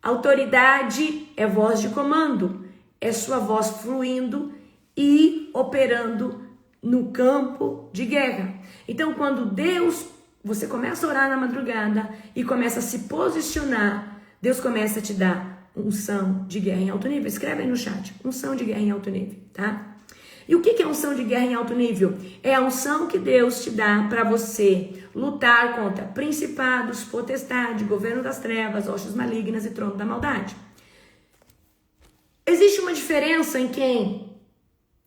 Autoridade é voz de comando. É sua voz fluindo e operando no campo de guerra. Então, quando você começa a orar na madrugada e começa a se posicionar, Deus começa a te dar unção de guerra em alto nível. Escreve aí no chat, unção de guerra em alto nível, tá? E o que é unção de guerra em alto nível? É a unção que Deus te dá para você lutar contra principados, potestade, governo das trevas, hostes malignas e trono da maldade. Existe uma diferença em quem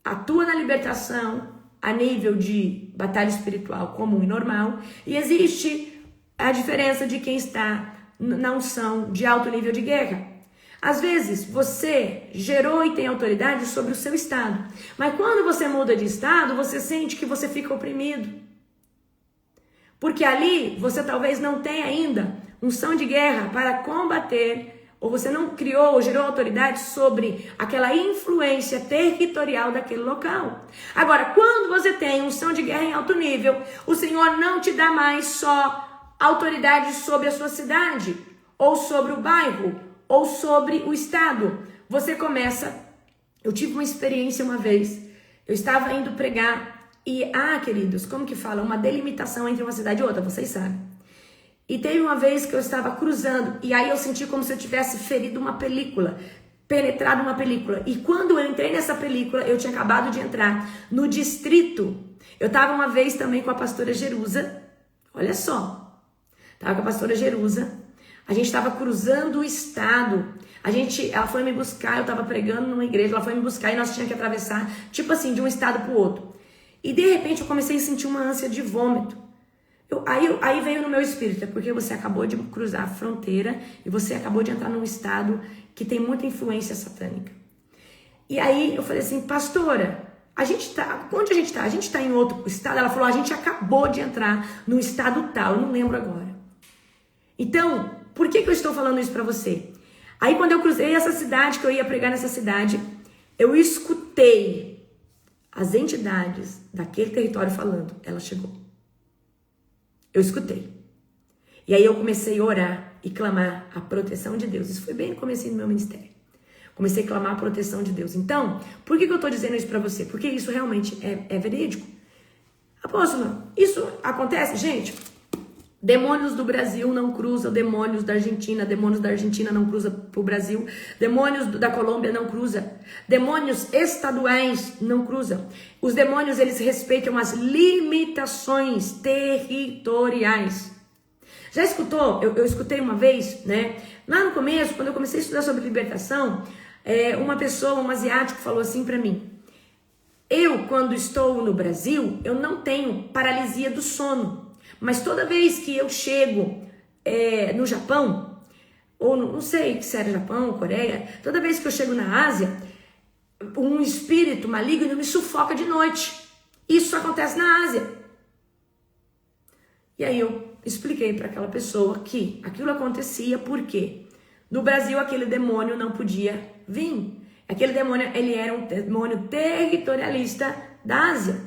atua na libertação a nível de batalha espiritual comum e normal, e existe a diferença de quem está na unção de alto nível de guerra. Às vezes, você gerou e tem autoridade sobre o seu estado. Mas quando você muda de estado, você sente que você fica oprimido. Porque ali, você talvez não tenha ainda unção de guerra para combater, ou você não criou ou gerou autoridade sobre aquela influência territorial daquele local. Agora, quando você tem unção de guerra em alto nível, o Senhor não te dá mais só autoridade sobre a sua cidade, ou sobre o bairro, ou sobre o estado. Você começa... Eu tive uma experiência uma vez. Eu estava indo pregar e, queridos, como que fala? Uma delimitação entre uma cidade e outra, vocês sabem. E teve uma vez que eu estava cruzando e aí eu senti como se eu tivesse ferido uma película, penetrado uma película. E quando eu entrei nessa película, eu tinha acabado de entrar no distrito. Eu estava uma vez também com a pastora Jerusa. Olha só. Estava com a pastora Jerusa. A gente estava cruzando o estado. Ela foi me buscar, eu estava pregando numa igreja, ela foi me buscar e nós tínhamos que atravessar, tipo assim, de um estado para o outro. E de repente eu comecei a sentir uma ânsia de vômito. Aí veio no meu espírito, é porque você acabou de cruzar a fronteira e você acabou de entrar num estado que tem muita influência satânica. E aí eu falei assim, pastora, onde a gente está? A gente está em outro estado? Ela falou, a gente acabou de entrar num estado tal, eu não lembro agora. Então, por que eu estou falando isso para você? Aí quando eu cruzei essa cidade, que eu ia pregar nessa cidade, eu escutei as entidades daquele território falando, ela chegou. Eu escutei. E aí eu comecei a orar e clamar a proteção de Deus. Isso foi bem no comecinho do meu ministério. Comecei a clamar a proteção de Deus. Então, por que eu estou dizendo isso para você? Porque isso realmente é verídico. Apóstolo, isso acontece? Gente, demônios do Brasil não cruzam, demônios da Argentina não cruzam para o Brasil, demônios da Colômbia não cruzam, demônios estaduais não cruzam. Os demônios, eles respeitam as limitações territoriais. Já escutou? Eu escutei uma vez, né? Lá no começo, quando eu comecei a estudar sobre libertação, uma pessoa, um asiático, falou assim para mim, quando estou no Brasil, eu não tenho paralisia do sono. Mas toda vez que eu chego no Japão, ou não sei se era Japão, Coreia, toda vez que eu chego na Ásia, um espírito maligno me sufoca de noite. Isso acontece na Ásia. E aí eu expliquei para aquela pessoa que aquilo acontecia porque no Brasil aquele demônio não podia vir. Aquele demônio, ele era um demônio territorialista da Ásia,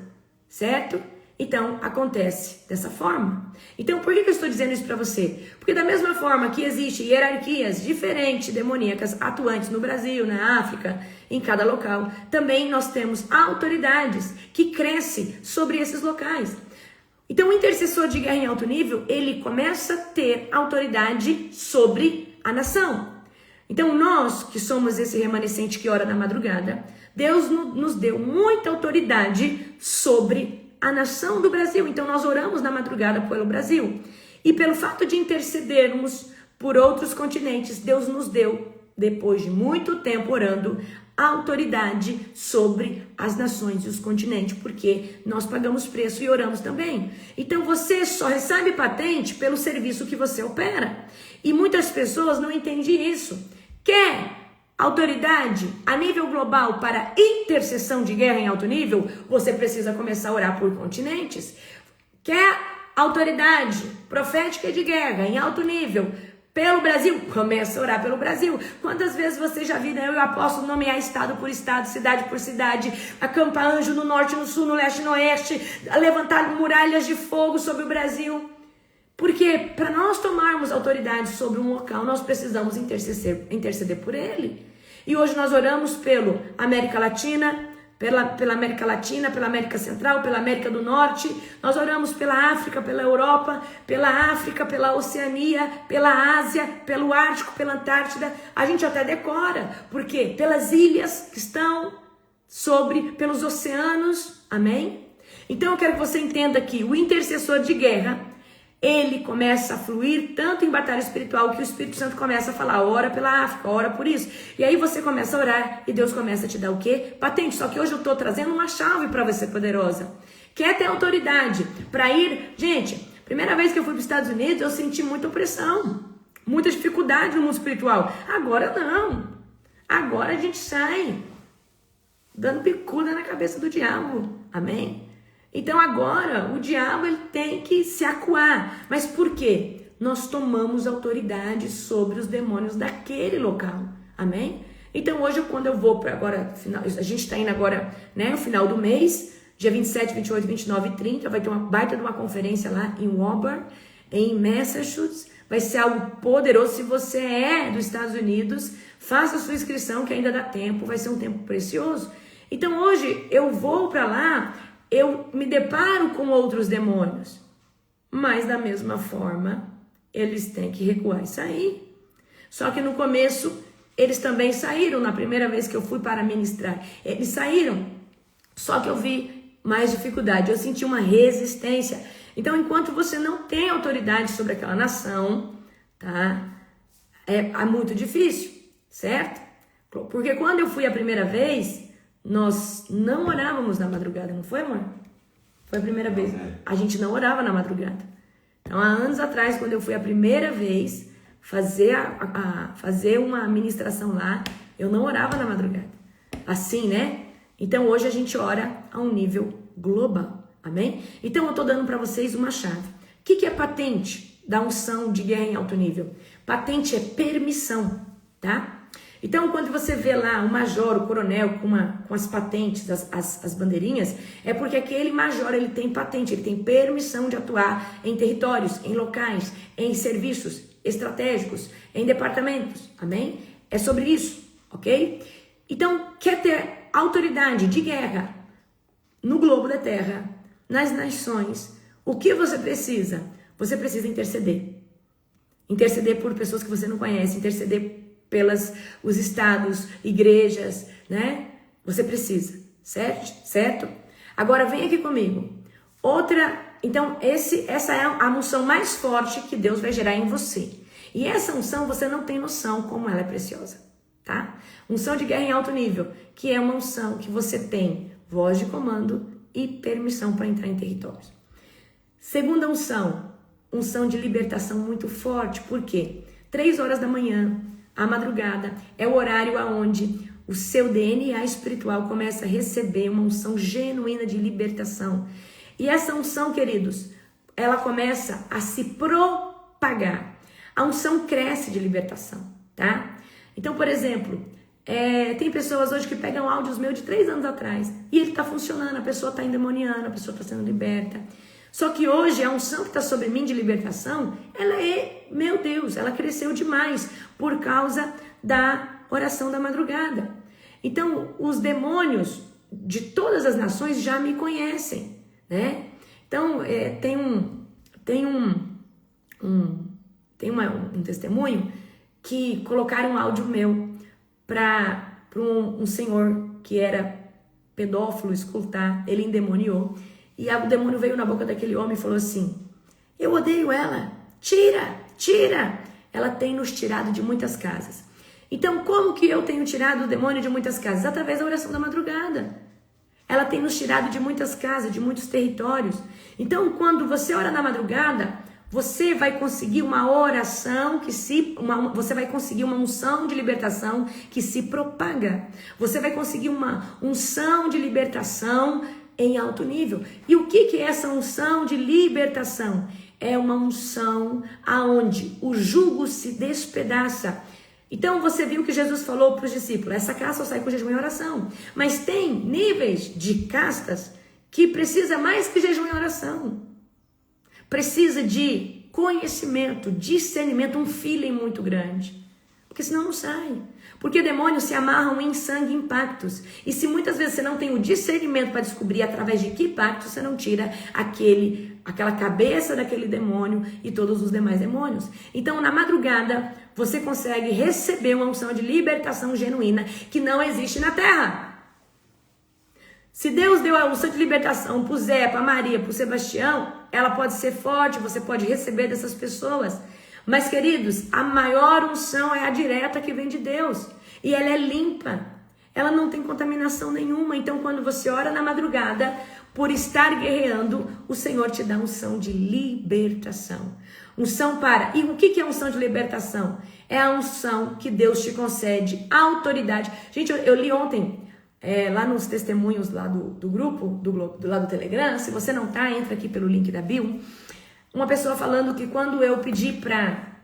certo? Então, acontece dessa forma. Então, por que eu estou dizendo isso para você? Porque da mesma forma que existem hierarquias diferentes, demoníacas, atuantes no Brasil, na África, em cada local, também nós temos autoridades que crescem sobre esses locais. Então, o intercessor de guerra em alto nível, ele começa a ter autoridade sobre a nação. Então, nós que somos esse remanescente que ora na madrugada, Deus nos deu muita autoridade sobre a nação do Brasil. Então, nós oramos na madrugada pelo Brasil. E pelo fato de intercedermos por outros continentes, Deus nos deu, depois de muito tempo orando, a autoridade sobre as nações e os continentes, porque nós pagamos preço e oramos também. Então, você só recebe patente pelo serviço que você opera. E muitas pessoas não entendem isso. Quer autoridade a nível global para intercessão de guerra em alto nível? Você precisa começar a orar por continentes. Quer autoridade profética de guerra em alto nível pelo Brasil? Começa a orar pelo Brasil. Quantas vezes você já viu eu e o apóstolo nomear estado por estado, cidade por cidade, acampar anjo no norte, no sul, no leste, no oeste, levantar muralhas de fogo sobre o Brasil? Porque para nós tomarmos autoridade sobre um local, nós precisamos interceder por ele. E hoje nós oramos pela América Latina, pela América Latina, pela América Central, pela América do Norte. Nós oramos pela África, pela Europa, pela África, pela Oceania, pela Ásia, pelo Ártico, pela Antártida. A gente até decora. Por quê? Pelas ilhas que estão pelos oceanos. Amém? Então eu quero que você entenda que o intercessor de guerra, ele começa a fluir tanto em batalha espiritual que o Espírito Santo começa a falar, ora pela África, ora por isso. E aí você começa a orar e Deus começa a te dar o quê? Patente. Só que hoje eu estou trazendo uma chave para você poderosa. Quer ter autoridade para ir? Gente, primeira vez que eu fui para os Estados Unidos, eu senti muita opressão, muita dificuldade no mundo espiritual. Agora não. Agora a gente sai dando bicuda na cabeça do diabo. Amém? Então agora o diabo ele tem que se acuar. Mas por quê? Nós tomamos autoridade sobre os demônios daquele local. Amém? Então hoje quando eu vou para agora, a gente está indo agora, né, no final do mês, dia 27, 28, 29 e 30, vai ter uma baita de uma conferência lá em Auburn, em Massachusetts. Vai ser algo poderoso. Se você é dos Estados Unidos, faça a sua inscrição que ainda dá tempo, vai ser um tempo precioso. Então hoje eu vou para lá, eu me deparo com outros demônios, mas da mesma forma, eles têm que recuar e sair. Só que no começo, eles também saíram, na primeira vez que eu fui para ministrar, eles saíram, só que eu vi mais dificuldade, eu senti uma resistência. Então, enquanto você não tem autoridade sobre aquela nação, tá? É muito difícil, certo? Porque quando eu fui a primeira vez, nós não orávamos na madrugada, não foi, amor? Foi a primeira vez. A gente não orava na madrugada. Então, há anos atrás, quando eu fui a primeira vez fazer uma ministração lá, eu não orava na madrugada. Assim, né? Então, hoje a gente ora a um nível global. Amém? Então, eu estou dando para vocês uma chave. O que é patente da unção de guerra em alto nível? Patente é permissão, tá? Então, quando você vê lá o major, o coronel com as patentes, as bandeirinhas, é porque aquele major ele tem patente, ele tem permissão de atuar em territórios, em locais, em serviços estratégicos, em departamentos, amém? É sobre isso, ok? Então, quer ter autoridade de guerra no globo da terra, nas nações, o que você precisa? Você precisa interceder. Interceder por pessoas que você não conhece, interceder os estados, igrejas, né? Você precisa, certo? Agora vem aqui comigo. Então essa é a unção mais forte que Deus vai gerar em você. E essa unção você não tem noção como ela é preciosa, tá? Unção de guerra em alto nível, que é uma unção que você tem voz de comando e permissão para entrar em territórios. Segunda unção de libertação muito forte, por quê? 3 horas da manhã, a madrugada, é o horário aonde o seu DNA espiritual começa a receber uma unção genuína de libertação. E essa unção, queridos, ela começa a se propagar. A unção cresce de libertação, tá? Então, por exemplo, Tem pessoas hoje que pegam áudios meus de 3 anos atrás e ele está funcionando, a pessoa está endemoniando, a pessoa está sendo liberta. Só que hoje a unção que está sobre mim de libertação, ela meu Deus, ela cresceu demais por causa da oração da madrugada. Então, os demônios de todas as nações já me conhecem, né? Então, tem um testemunho que colocaram um áudio meu para um senhor que era pedófilo escutar, ele endemoniou, e o demônio veio na boca daquele homem e falou assim: eu odeio ela, tira, ela tem nos tirado de muitas casas. Então, como que eu tenho tirado o demônio de muitas casas? Através da oração da madrugada. Ela tem nos tirado de muitas casas, de muitos territórios. Então, quando você ora na madrugada, você vai conseguir uma oração você vai conseguir uma unção de libertação que se propaga. Você vai conseguir uma unção de libertação em alto nível. E o que é essa unção de libertação? É uma unção aonde o jugo se despedaça. Então você viu que Jesus falou para os discípulos: essa casta sai com jejum e oração. Mas tem níveis de castas que precisa mais que jejum e oração. Precisa de conhecimento, discernimento, um feeling muito grande. Porque senão não sai. Porque demônios se amarram em sangue, em pactos. E se muitas vezes você não tem o discernimento para descobrir através de que pacto, você não tira aquela cabeça daquele demônio e todos os demais demônios. Então, na madrugada, você consegue receber uma unção de libertação genuína que não existe na terra. Se Deus deu a unção de libertação para o Zé, para a Maria, para o Sebastião, ela pode ser forte, você pode receber dessas pessoas. Mas, queridos, a maior unção é a direta que vem de Deus. E ela é limpa. Ela não tem contaminação nenhuma. Então, quando você ora na madrugada, por estar guerreando, o Senhor te dá unção de libertação. Unção para... E o que é unção de libertação? É a unção que Deus te concede autoridade. Gente, eu li ontem... lá nos testemunhos lá do grupo, do lado do Telegram, se você não tá, entra aqui pelo link da bio, uma pessoa falando que quando eu pedi para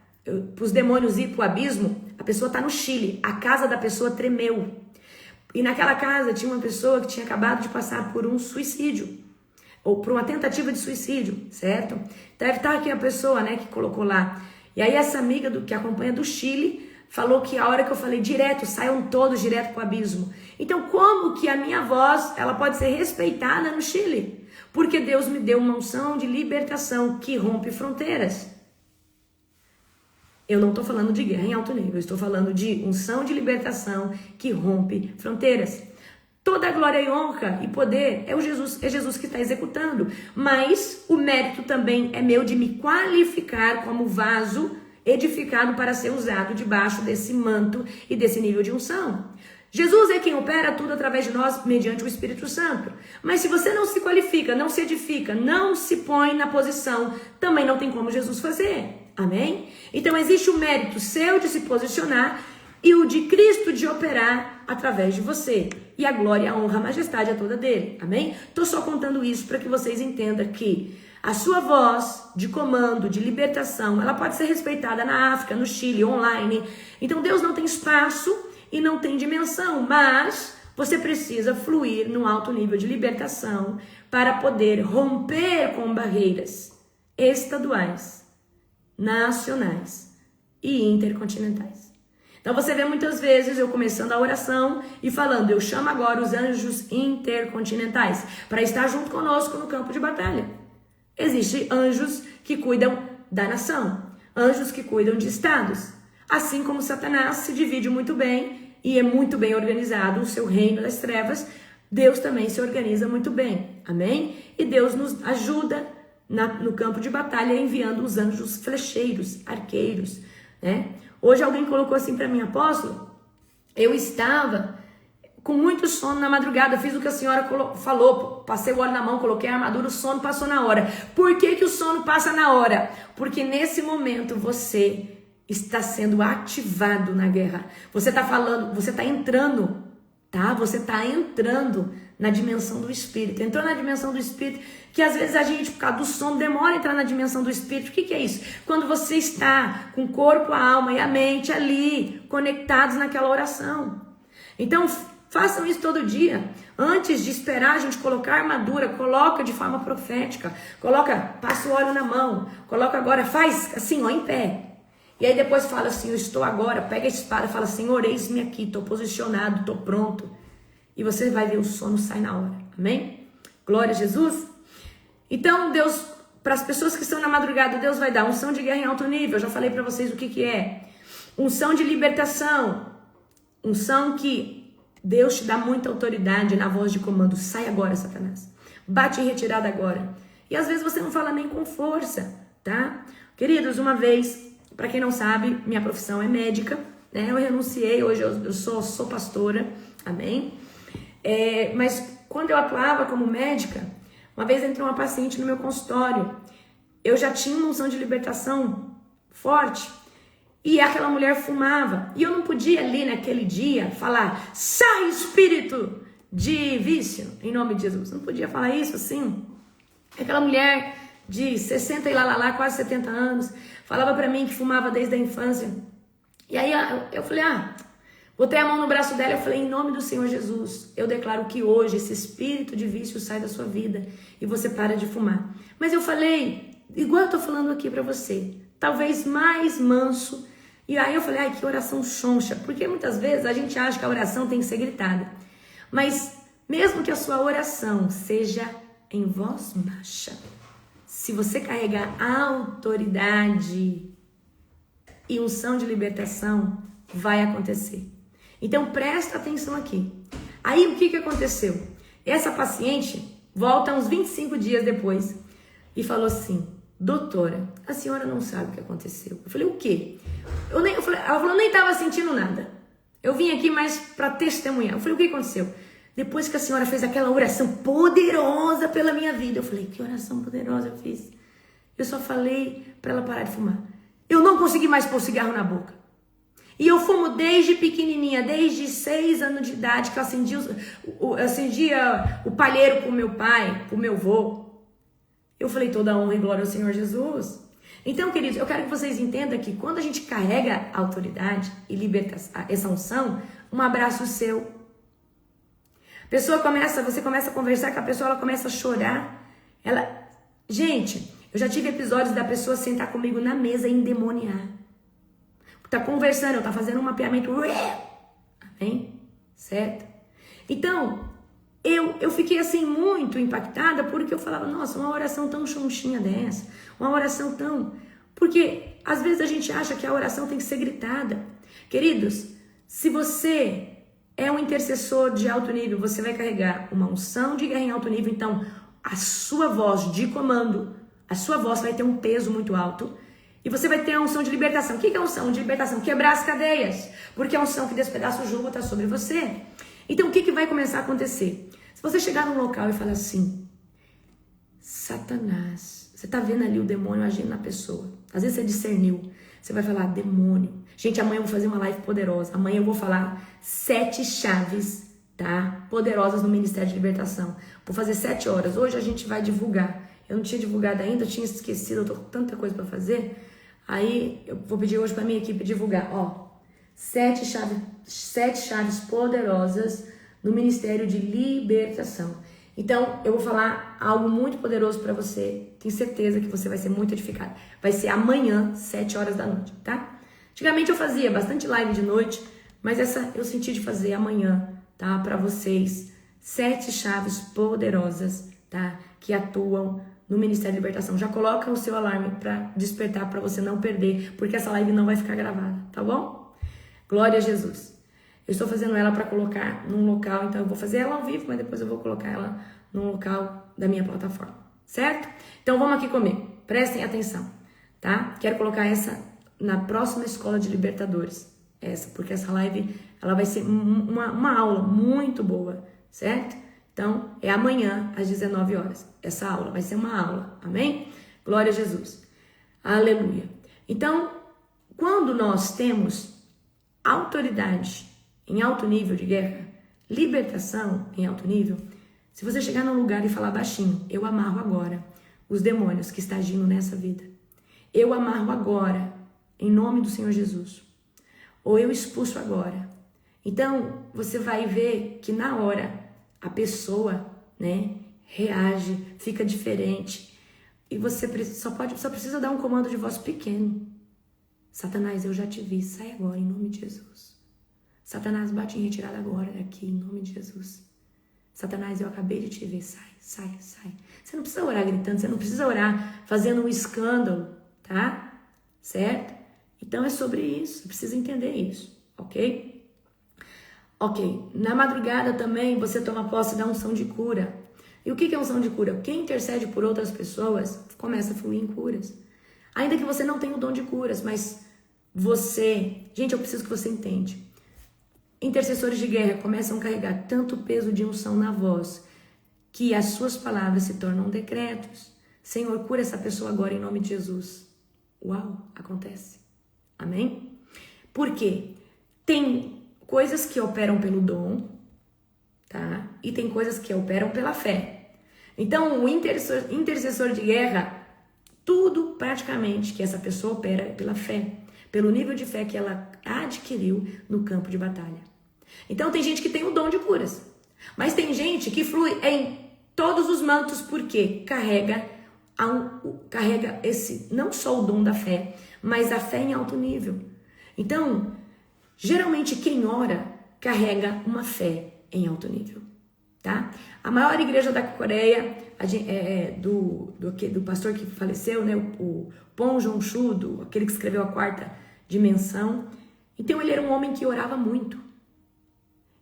os demônios ir pro abismo, a pessoa tá no Chile, a casa da pessoa tremeu, e naquela casa tinha uma pessoa que tinha acabado de passar por um suicídio, ou por uma tentativa de suicídio, certo? Deve estar aqui a pessoa, né, que colocou lá, e aí essa amiga que acompanha do Chile, falou que a hora que eu falei saiam todos direto pro abismo. Então, como que a minha voz, ela pode ser respeitada no Chile? Porque Deus me deu uma unção de libertação que rompe fronteiras. Eu não estou falando de guerra em alto nível, eu estou falando de unção de libertação que rompe fronteiras. Toda a glória e honra e poder é Jesus que está executando. Mas o mérito também é meu de me qualificar como vaso edificado para ser usado debaixo desse manto e desse nível de unção. Jesus é quem opera tudo através de nós mediante o Espírito Santo. Mas se você não se qualifica, não se edifica, não se põe na posição, também não tem como Jesus fazer. Amém? Então existe o mérito seu de se posicionar e o de Cristo de operar através de você. E a glória, a honra, a majestade é toda dele. Amém? Estou só contando isso para que vocês entendam que a sua voz de comando, de libertação, ela pode ser respeitada na África, no Chile, online. Então Deus não tem espaço e não tem dimensão, mas você precisa fluir num alto nível de libertação para poder romper com barreiras estaduais, nacionais e intercontinentais. Então você vê muitas vezes eu começando a oração e falando: eu chamo agora os anjos intercontinentais para estar junto conosco no campo de batalha. Existem anjos que cuidam da nação, anjos que cuidam de estados. Assim como Satanás se divide muito bem e é muito bem organizado o seu reino das trevas, Deus também se organiza muito bem. Amém? E Deus nos ajuda no campo de batalha enviando os anjos flecheiros, arqueiros, né? Hoje alguém colocou assim para mim: apóstolo, eu estava com muito sono na madrugada, fiz o que a senhora falou, passei o óleo na mão, coloquei a armadura, o sono passou na hora. Por que o sono passa na hora? Porque nesse momento você está sendo ativado na guerra. Você está falando, você está entrando, tá? Você está entrando na dimensão do Espírito. Entrou na dimensão do Espírito, que às vezes a gente, por causa do sono, demora a entrar na dimensão do Espírito. O que é isso? Quando você está com o corpo, a alma e a mente ali, conectados naquela oração. Então, façam isso todo dia. Antes de esperar a gente colocar a armadura, coloca de forma profética. Passa o óleo na mão. Coloca agora, faz assim, ó, em pé. E aí depois fala assim, eu estou agora, pega a espada e fala, Senhor, eis-me aqui, estou posicionado, estou pronto. E você vai ver o sono sai na hora. Amém? Glória a Jesus. Então, Deus, para as pessoas que estão na madrugada, Deus vai dar unção de guerra em alto nível. Eu já falei para vocês o que é. Unção de libertação. Unção que Deus te dá muita autoridade na voz de comando. Sai agora, Satanás. Bate em retirada agora. E às vezes você não fala nem com força, tá? Queridos, uma vez, para quem não sabe, minha profissão é médica, né? Eu renunciei, hoje eu sou pastora, amém? Mas quando eu atuava como médica, uma vez entrou uma paciente no meu consultório. Eu já tinha uma unção de libertação forte. E aquela mulher fumava. E eu não podia ali naquele dia falar, sai espírito de vício, em nome de Jesus. Não podia falar isso assim. Aquela mulher de 60 e quase 70 anos, falava pra mim que fumava desde a infância. E aí eu falei, botei a mão no braço dela e falei, em nome do Senhor Jesus, eu declaro que hoje esse espírito de vício sai da sua vida e você para de fumar. Mas eu falei, igual eu tô falando aqui pra você, talvez mais manso. E aí eu falei, que oração choncha, porque muitas vezes a gente acha que a oração tem que ser gritada. Mas mesmo que a sua oração seja em voz baixa, se você carregar autoridade e unção de libertação, vai acontecer. Então presta atenção aqui. Aí o que aconteceu? Essa paciente volta uns 25 dias depois e falou assim, doutora, a senhora não sabe o que aconteceu. Eu falei, o quê? Ela falou, eu nem estava sentindo nada. Eu vim aqui mais para testemunhar. Eu falei, o que aconteceu? Depois que a senhora fez aquela oração poderosa pela minha vida. Eu falei, que oração poderosa eu fiz? Eu só falei para ela parar de fumar. Eu não consegui mais pôr cigarro na boca. E eu fumo desde pequenininha, desde 6 anos de idade, que eu acendia o palheiro pro meu pai, pro meu avô. Eu falei, toda honra e glória ao Senhor Jesus. Então, queridos, eu quero que vocês entendam que quando a gente carrega a autoridade e liberta essa unção, um abraço seu. Você começa a conversar com a pessoa, ela começa a chorar. Gente, eu já tive episódios da pessoa sentar comigo na mesa e endemoniar. Tá conversando, tá fazendo um mapeamento. Amém? Certo? Então, eu fiquei assim muito impactada porque eu falava, nossa, uma oração tão xonchinha dessa, uma oração tão... Porque às vezes a gente acha que a oração tem que ser gritada. Queridos, se você é um intercessor de alto nível, você vai carregar uma unção de guerra em alto nível, então a sua voz de comando, a sua voz vai ter um peso muito alto e você vai ter a unção de libertação. O que é a unção de libertação? Quebrar as cadeias, porque a unção que despedaça o jugo está sobre você. Então o que vai começar a acontecer? Se você chegar num local e falar assim, Satanás, você tá vendo ali o demônio agindo na pessoa, às vezes você discerniu, você vai falar, demônio. Gente, amanhã eu vou fazer uma live poderosa, amanhã eu vou falar 7 chaves, tá? Poderosas no Ministério de Libertação. Vou fazer 7 horas, hoje a gente vai divulgar. Eu não tinha divulgado ainda, eu tinha esquecido, eu tô com tanta coisa pra fazer. Aí eu vou pedir hoje pra minha equipe divulgar, 7 chaves poderosas no Ministério de Libertação. Então, eu vou falar algo muito poderoso pra você. Tenho certeza que você vai ser muito edificado. Vai ser amanhã, 7 horas da noite, tá? Antigamente eu fazia bastante live de noite, mas essa eu senti de fazer amanhã, tá? Pra vocês. 7 chaves poderosas, tá? Que atuam no Ministério de Libertação. Já coloca o seu alarme pra despertar, pra você não perder, porque essa live não vai ficar gravada, tá bom? Glória a Jesus. Eu estou fazendo ela para colocar num local, então eu vou fazer ela ao vivo, mas depois eu vou colocar ela num local da minha plataforma, certo? Então vamos aqui comigo, prestem atenção, tá? Quero colocar essa na próxima escola de libertadores, porque essa live, ela vai ser uma aula muito boa, certo? Então é amanhã às 19 horas, essa aula vai ser uma aula, amém? Glória a Jesus, aleluia. Então, quando nós temos autoridade em alto nível de guerra, libertação em alto nível, se você chegar num lugar e falar baixinho, eu amarro agora os demônios que estão agindo nessa vida. Eu amarro agora, em nome do Senhor Jesus. Ou eu expulso agora, Então, você vai ver que na hora a pessoa, né, reage, fica diferente. E você só precisa dar um comando de voz pequeno. Satanás, eu já te vi, sai agora em nome de Jesus. Satanás, bate em retirada agora daqui em nome de Jesus. Satanás, eu acabei de te ver, sai. Você não precisa orar gritando, você não precisa orar fazendo um escândalo, tá? Certo? Então é sobre isso, você precisa entender isso, ok? Ok, na madrugada também você toma posse da unção de cura. E o que é unção de cura? Quem intercede por outras pessoas começa a fluir em curas. Ainda que você não tenha o dom de curas, mas você... Gente, eu preciso que você entenda. Intercessores de guerra começam a carregar tanto peso de unção na voz que as suas palavras se tornam decretos. Senhor, cura essa pessoa agora em nome de Jesus. Uau, acontece. Amém? Por quê? Tem coisas que operam pelo dom, tá? E tem coisas que operam pela fé. Então, o intercessor de guerra, tudo praticamente que essa pessoa opera pela fé, pelo nível de fé que ela adquiriu no campo de batalha. Então, tem gente que tem o dom de curas, mas tem gente que flui em todos os mantos porque carrega esse, não só o dom da fé, mas a fé em alto nível. Então, geralmente quem ora carrega uma fé em alto nível, tá? A maior igreja da Coreia, do pastor que faleceu, né, o Pon Jong-Chu, aquele que escreveu a Quarta Dimensão. Então ele era um homem que orava muito.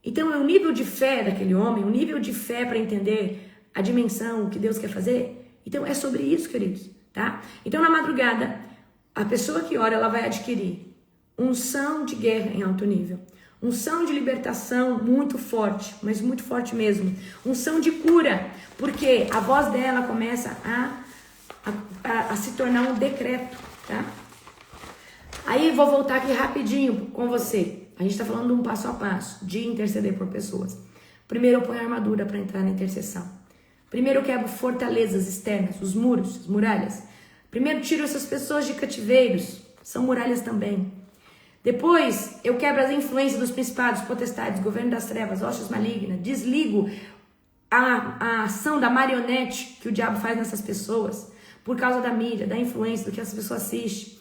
Então o nível de fé daquele homem, o nível de fé para entender a dimensão, o que Deus quer fazer. Então é sobre isso, queridos, tá? Então na madrugada, a pessoa que ora, ela vai adquirir unção de guerra em alto nível, unção de libertação muito forte, mas muito forte mesmo, unção de cura, porque a voz dela começa a se tornar um decreto, tá? Aí vou voltar aqui rapidinho com você. A gente está falando de um passo a passo, de interceder por pessoas. Primeiro eu ponho a armadura para entrar na intercessão. Primeiro eu quebro fortalezas externas, os muros, as muralhas. Primeiro tiro essas pessoas de cativeiros, são muralhas também. Depois eu quebro as influências dos principados, potestades, governo das trevas, hostes malignas. Desligo a ação da marionete que o diabo faz nessas pessoas, por causa da mídia, da influência, do que essa pessoa assiste.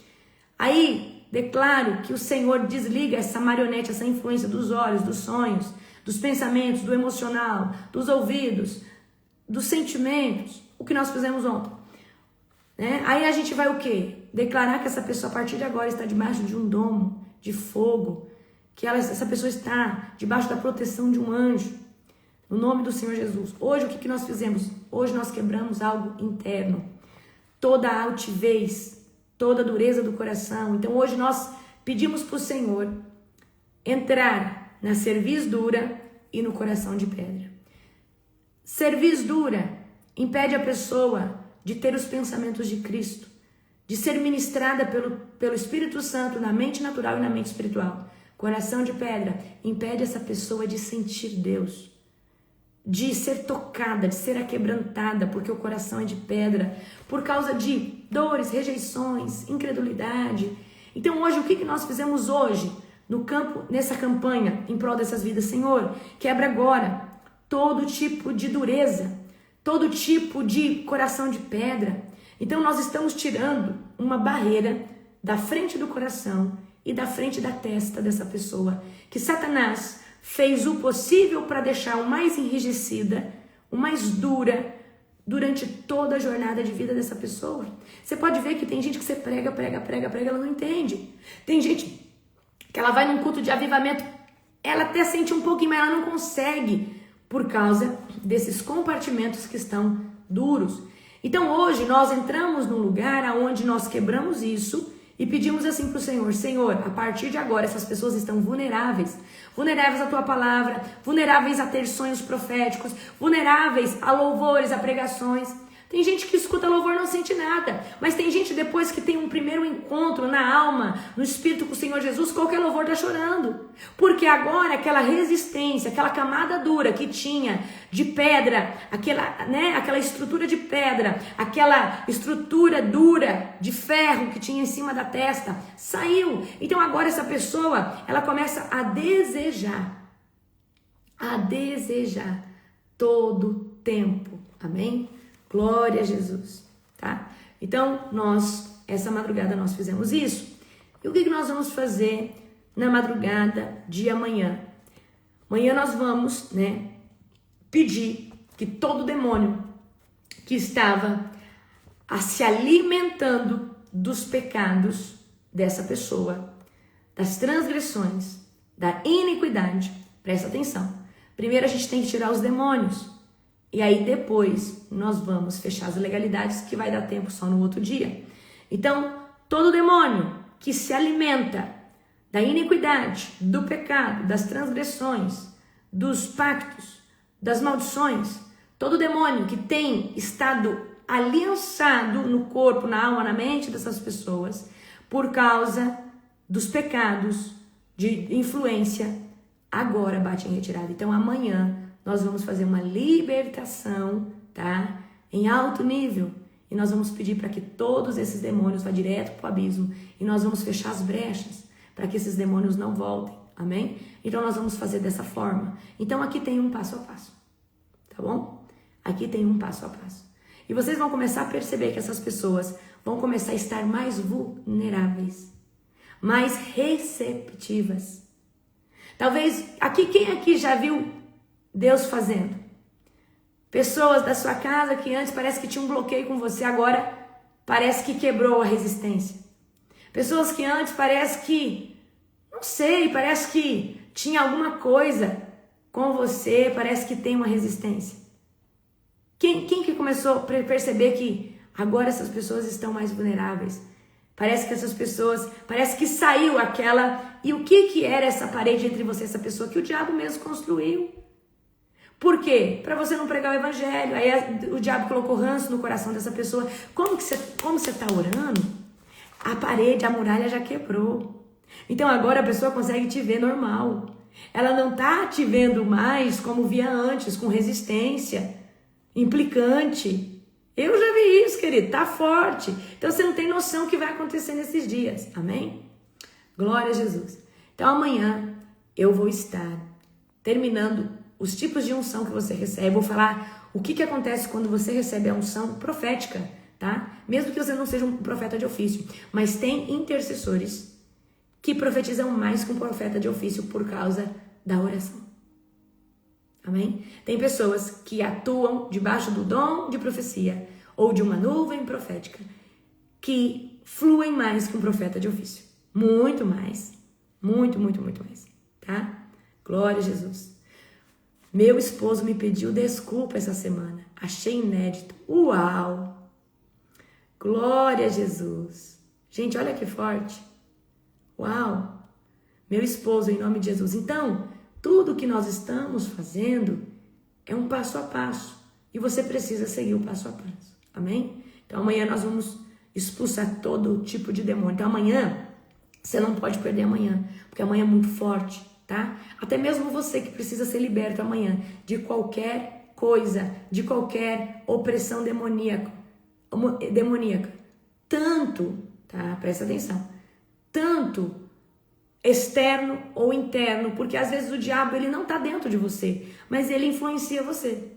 Aí declaro que o Senhor desliga essa marionete, essa influência dos olhos, dos sonhos, dos pensamentos, do emocional, dos ouvidos, dos sentimentos, o que nós fizemos ontem. Né? Aí a gente vai o quê? Declarar que essa pessoa a partir de agora está debaixo de um domo de fogo, que essa pessoa está debaixo da proteção de um anjo, no nome do Senhor Jesus. Hoje o que nós fizemos? Hoje nós quebramos algo interno, toda a altivez, toda a dureza do coração. Então hoje nós pedimos para o Senhor entrar na cerviz dura e no coração de pedra. Cerviz dura impede a pessoa de ter os pensamentos de Cristo, de ser ministrada pelo Espírito Santo na mente natural e na mente espiritual. Coração de pedra impede essa pessoa de sentir Deus, de ser tocada, de ser aquebrantada, porque o coração é de pedra, por causa de dores, rejeições, incredulidade. Então hoje, o que nós fizemos hoje, no campo, nessa campanha, em prol dessas vidas? Senhor, quebra agora todo tipo de dureza, todo tipo de coração de pedra. Então nós estamos tirando uma barreira da frente do coração e da frente da testa dessa pessoa, que Satanás fez o possível para deixar o mais enrijecida, o mais dura, durante toda a jornada de vida dessa pessoa. Você pode ver que tem gente que você prega, ela não entende. Tem gente que ela vai num culto de avivamento, ela até sente um pouquinho, mas ela não consegue, por causa desses compartimentos que estão duros. Então hoje nós entramos num lugar onde nós quebramos isso e pedimos assim para o Senhor: Senhor, a partir de agora essas pessoas estão vulneráveis à tua palavra, vulneráveis a ter sonhos proféticos, vulneráveis a louvores, a pregações. Tem gente que escuta louvor e não sente nada. Mas tem gente depois que tem um primeiro encontro na alma, no espírito com o Senhor Jesus, qualquer louvor está chorando. Porque agora aquela resistência, aquela camada dura que tinha de pedra, aquela estrutura de pedra, aquela estrutura dura de ferro que tinha em cima da testa, saiu. Então agora essa pessoa, ela começa a desejar todo tempo. Amém? Glória a Jesus, tá? Então, essa madrugada nós fizemos isso. E o que nós vamos fazer na madrugada de amanhã? Amanhã nós vamos, pedir que todo demônio que estava se alimentando dos pecados dessa pessoa, das transgressões, da iniquidade, presta atenção. Primeiro a gente tem que tirar os demônios. E aí depois nós vamos fechar as legalidades, que vai dar tempo só no outro dia. Então, todo demônio que se alimenta da iniquidade, do pecado, das transgressões, dos pactos, das maldições, todo demônio que tem estado aliançado no corpo, na alma, na mente dessas pessoas, por causa dos pecados de influência, agora bate em retirada. Então amanhã nós vamos fazer uma libertação, tá? Em alto nível. E nós vamos pedir para que todos esses demônios vá direto para o abismo. E nós vamos fechar as brechas para que esses demônios não voltem. Amém? Então nós vamos fazer dessa forma. Então aqui tem um passo a passo. Tá bom? Aqui tem um passo a passo. E vocês vão começar a perceber que essas pessoas vão começar a estar mais vulneráveis, mais receptivas. Talvez, quem aqui já viu Deus fazendo? Pessoas da sua casa que antes parece que tinha um bloqueio com você, agora parece que quebrou a resistência. Pessoas que antes parece que, não sei, parece que tinha alguma coisa com você, parece que tem uma resistência. Quem que começou a perceber que agora essas pessoas estão mais vulneráveis? Parece que essas pessoas, parece que saiu aquela... E o que era essa parede entre você e essa pessoa? Que o diabo mesmo construiu. Por quê? Para você não pregar o evangelho. Aí o diabo colocou ranço no coração dessa pessoa. Como você está orando, a parede, a muralha já quebrou. Então agora a pessoa consegue te ver normal. Ela não está te vendo mais como via antes, com resistência, implicante. Eu já vi isso, querido, tá forte. Então você não tem noção o que vai acontecer nesses dias. Amém? Glória a Jesus. Então amanhã eu vou estar terminando os tipos de unção que você recebe. Eu vou falar o que acontece quando você recebe a unção profética, tá? Mesmo que você não seja um profeta de ofício. Mas tem intercessores que profetizam mais que um profeta de ofício por causa da oração. Amém? Tem pessoas que atuam debaixo do dom de profecia ou de uma nuvem profética que fluem mais que um profeta de ofício. Muito mais. Muito mais. Tá? Glória a Jesus. Meu esposo me pediu desculpa essa semana. Achei inédito. Uau! Glória a Jesus. Gente, olha que forte. Uau! Meu esposo, em nome de Jesus. Então, tudo que nós estamos fazendo é um passo a passo. E você precisa seguir o passo a passo. Amém? Então, amanhã nós vamos expulsar todo tipo de demônio. Então, amanhã, você não pode perder amanhã. Porque amanhã é muito forte. Tá? Até mesmo você que precisa ser liberto amanhã de qualquer coisa, de qualquer opressão demoníaca. Tanto, tá? Presta atenção. Tanto externo ou interno, porque às vezes o diabo ele não está dentro de você, mas ele influencia você.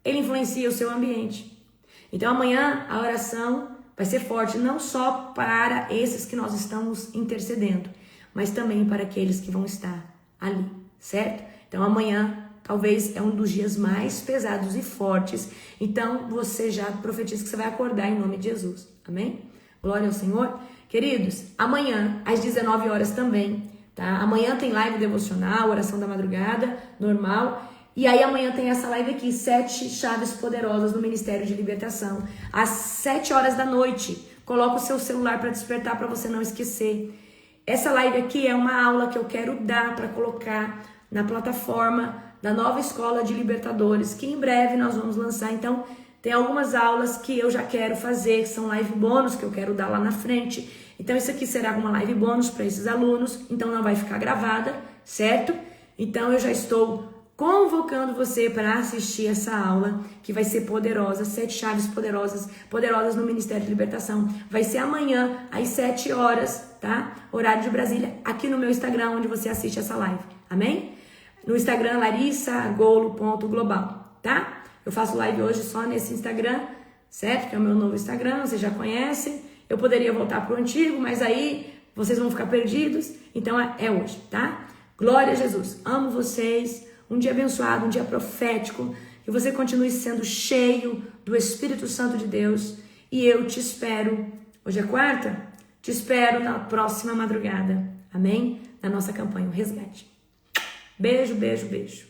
Ele influencia o seu ambiente. Então amanhã a oração vai ser forte, não só para esses que nós estamos intercedendo, mas também para aqueles que vão estar ali, certo? Então amanhã talvez é um dos dias mais pesados e fortes. Então você já profetiza que você vai acordar em nome de Jesus. Amém? Glória ao Senhor. Queridos, amanhã às 19 horas também, tá? Amanhã tem live devocional, oração da madrugada, normal. E aí amanhã tem essa live aqui, 7 chaves poderosas no Ministério de Libertação. Às 7 horas da noite. Coloca o seu celular para despertar, para você não esquecer. Essa live aqui é uma aula que eu quero dar para colocar na plataforma da nova escola de libertadores, que em breve nós vamos lançar. Então, Tem algumas aulas que eu já quero fazer, que são live bônus, que eu quero dar lá na frente. Então, isso aqui será uma live bônus para esses alunos, então não vai ficar gravada, certo? Então, eu já estou convocando você para assistir essa aula, que vai ser poderosa, 7 chaves poderosas no Ministério de Libertação. Vai ser amanhã, às 7 horas, tá? Horário de Brasília, aqui no meu Instagram, onde você assiste essa live, amém? No Instagram, larissagolo.global, tá? Eu faço live hoje só nesse Instagram, certo? Que é o meu novo Instagram, vocês já conhecem. Eu poderia voltar para o antigo, mas aí vocês vão ficar perdidos. Então é hoje, tá? Glória a Jesus. Amo vocês. Um dia abençoado, um dia profético. Que você continue sendo cheio do Espírito Santo de Deus. E eu te espero. Hoje é quarta? Te espero na próxima madrugada. Amém? Na nossa campanha, o resgate. Beijo, beijo, beijo.